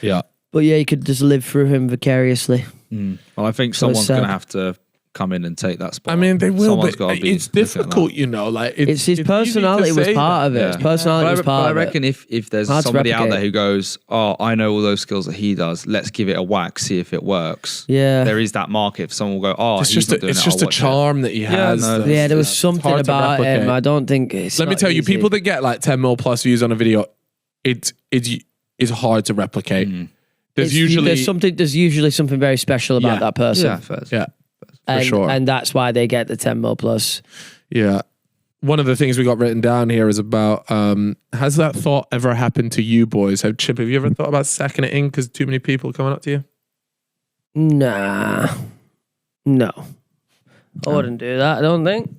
Yeah. But yeah, you could just live through him vicariously. Well, I think So someone's going to sad. have to come in and take that spot. I mean, they will, Someone's but gotta be it's looking at difficult, that. you know. Like It's his easy to personality was say part that. of it. Yeah. His personality was But part I of reckon it. if there's Hard to somebody out there replicate. who goes, oh, I know all those skills that he does, let's give it a whack, see if it works. Yeah. There is that market. Someone will go, oh, It's he's just not doing it's it, just I'll a watch it. charm that he has. no, that's- Yeah, there was it's something hard to about him. replicate. I don't think it's. Let me not tell you, easy. people that get like 10 mil plus views on a video, it's hard to replicate. There's There's usually something very special about Yeah. that person. Yeah, fair. yeah, and, sure. and that's why they get the 10 mil plus. yeah. One of the things we got written down here is about has that thought ever happened to you boys? Have you ever thought about sacking it in because too many people coming up to you? Nah, no, I wouldn't do that. I don't think.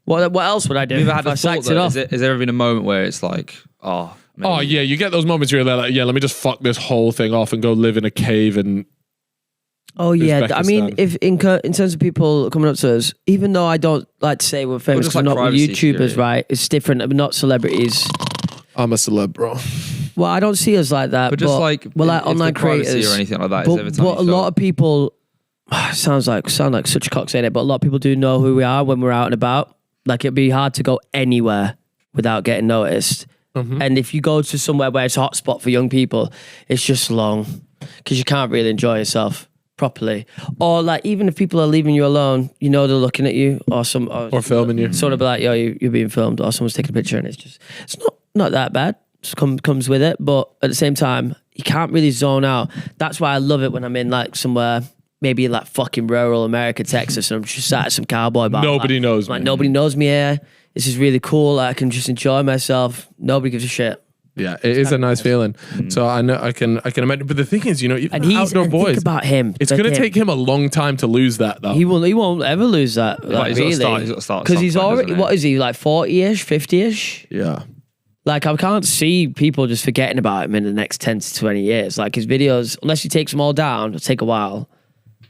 What else would I do? Have you ever if had I a thought sacked it though? off? Has there ever been a moment where it's like, oh, maybe. Oh yeah, you get those moments where you're like, yeah, let me just fuck this whole thing off and go live in a cave and Oh yeah, I mean, Uzbekistan. if in terms of people coming up to us, even though I don't like to say we're famous, just 'cause like we're not privacy YouTubers, security. right? It's different. We're not celebrities. I'm a celeb, bro. Well, I don't see us like that. But just like, we're like if online the privacy creators or anything like that. is there ever But time what a you lot felt- of people sound like such a cock saying it, but a lot of people do know who we are when we're out and about. Like it'd be hard to go anywhere without getting noticed. And if you go to somewhere where it's a hot spot for young people, it's just long because you can't really enjoy yourself properly. Or like even if people are leaving you alone, you know they're looking at you or Or filming you. Sort of be like, yo, you're being filmed, or someone's taking a picture, and it's not that bad. Just comes with it, but at the same time, you can't really zone out. That's why I love it when I'm in like somewhere, maybe in like fucking rural America, Texas, and I'm just sat at some cowboy bar. Nobody knows Like me. nobody knows me here. This is really cool. Like, I can just enjoy myself. Nobody gives a shit. Yeah, it is a nice feeling. So I know I can imagine. But the thing is, you know, even And he's outdoor and boys, think about him. it's Like going to him. take him a long time to lose that, though. He won't ever lose that. Like, he's gotta really, start- he's gotta start at because some he's point, already. doesn't he? What is he like? 40ish, 50ish. Yeah. Like I can't see people just forgetting about him in the next 10 to 20 years. Like his videos, unless he takes them all down, it'll take a while.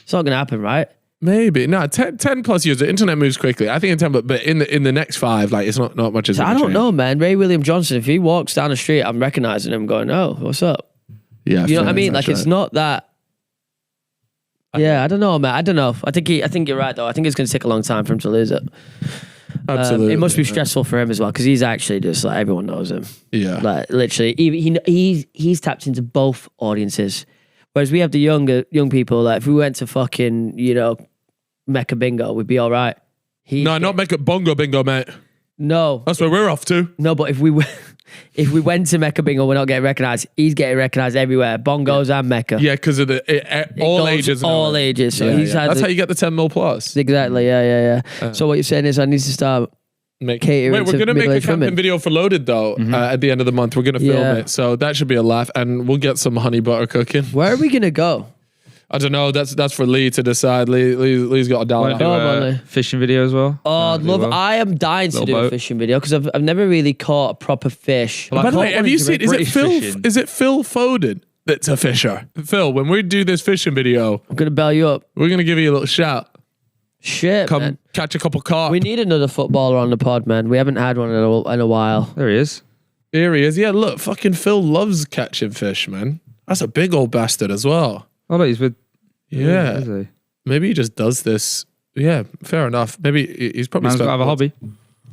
It's not gonna happen, right? Maybe. No, 10 plus years. The internet moves quickly. I think in 10, but in the next 5, like it's not much. So I don't know, man. Ray William Johnson, if he walks down the street, I'm recognizing him going, oh, what's up? Yeah, You know what I mean? Like it's not that. Yeah, I don't know, man. I don't know. I think you're right though. I think it's gonna take a long time for him to lose it. Absolutely. It must be stressful for him as well because he's actually just like everyone knows him. Yeah. Like literally, he's tapped into both audiences, whereas we have the young people. Like if we went to fucking Mecca Bingo, we'd be all right. No, not make it Bongo Bingo, mate. No, That's where we're off to. no, but if we went to Mecca Bingo, we're not getting recognised. He's getting recognised everywhere, bongos and Mecca. Yeah, because of all goes ages. all ages. So Yeah, he's yeah. had That's the- how you get the 10 mil plus. Exactly. Yeah. So what you're saying is I need to start. catering Wait, we're to going to make a middle-aged camping women. video for Loaded, though, at the end of the month. We're going to film Yeah. it. So that should be a laugh. And we'll get some honey butter cooking. Where are we gonna go? I don't know. That's for Lee to decide. Lee's got a dollar. Wanna do Oh, a Molly. fishing video as well. Oh, Do love! well. I am dying to Little do a boat. fishing video because I've never really caught a proper fish. Well, By the I way, caught have one you in seen? Is it British Phil? fishing. Is it Phil Foden that's a fisher? Phil, when we do this fishing video, I'm gonna bail you up. we're gonna give you a little shout. Shit, Come man. catch a couple carp. We need another footballer on the pod, man. We haven't had one in a while. There he is. Here he is. Yeah, look, fucking Phil loves catching fish, man. That's a big old bastard as well. Oh, look, he's with. Yeah. Is he? Maybe he just does this. Yeah, fair enough. Maybe he's probably Man's got to have a hobby.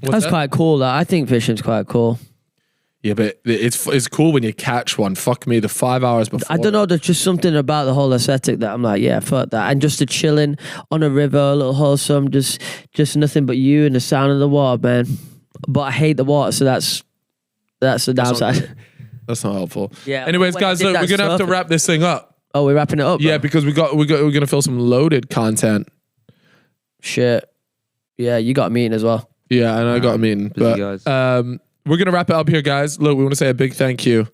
That's quite cool. I think fishing's quite cool. Yeah, but it's cool when you catch one. Fuck me, the 5 hours before. I don't know. There's just something about the whole aesthetic that I'm like, yeah, fuck that. And just the chilling on a river, a little wholesome, just nothing but you and the sound of the water, man. But I hate the water, so that's the downside. That's not helpful. Yeah. Anyways, When I guys, did look, that we're gonna have to surfing- wrap this thing up. Oh, we're wrapping it up. Yeah, bro? because we're gonna fill some loaded content. Shit. Yeah, you got a meeting as well. Yeah, and I got a meeting. busy But guys. we're gonna wrap it up here, guys. Look, we want to say a big thank you.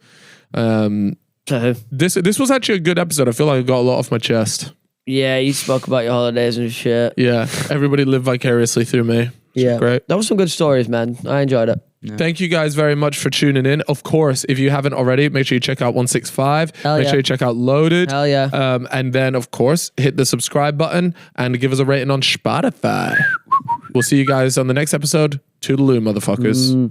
So, This was actually a good episode. I feel like I got a lot off my chest. yeah, you spoke about your holidays and shit. Yeah, everybody lived vicariously through me. Yeah, Great. That was some good stories, man. I enjoyed it. Thank you guys very much for tuning in. Of course, if you haven't already, make sure you check out 165. Hell Make yeah. sure you check out Loaded. Hell yeah. And then, of course, hit the subscribe button and give us a rating on Spotify. We'll see you guys on the next episode. Toodaloo, motherfuckers.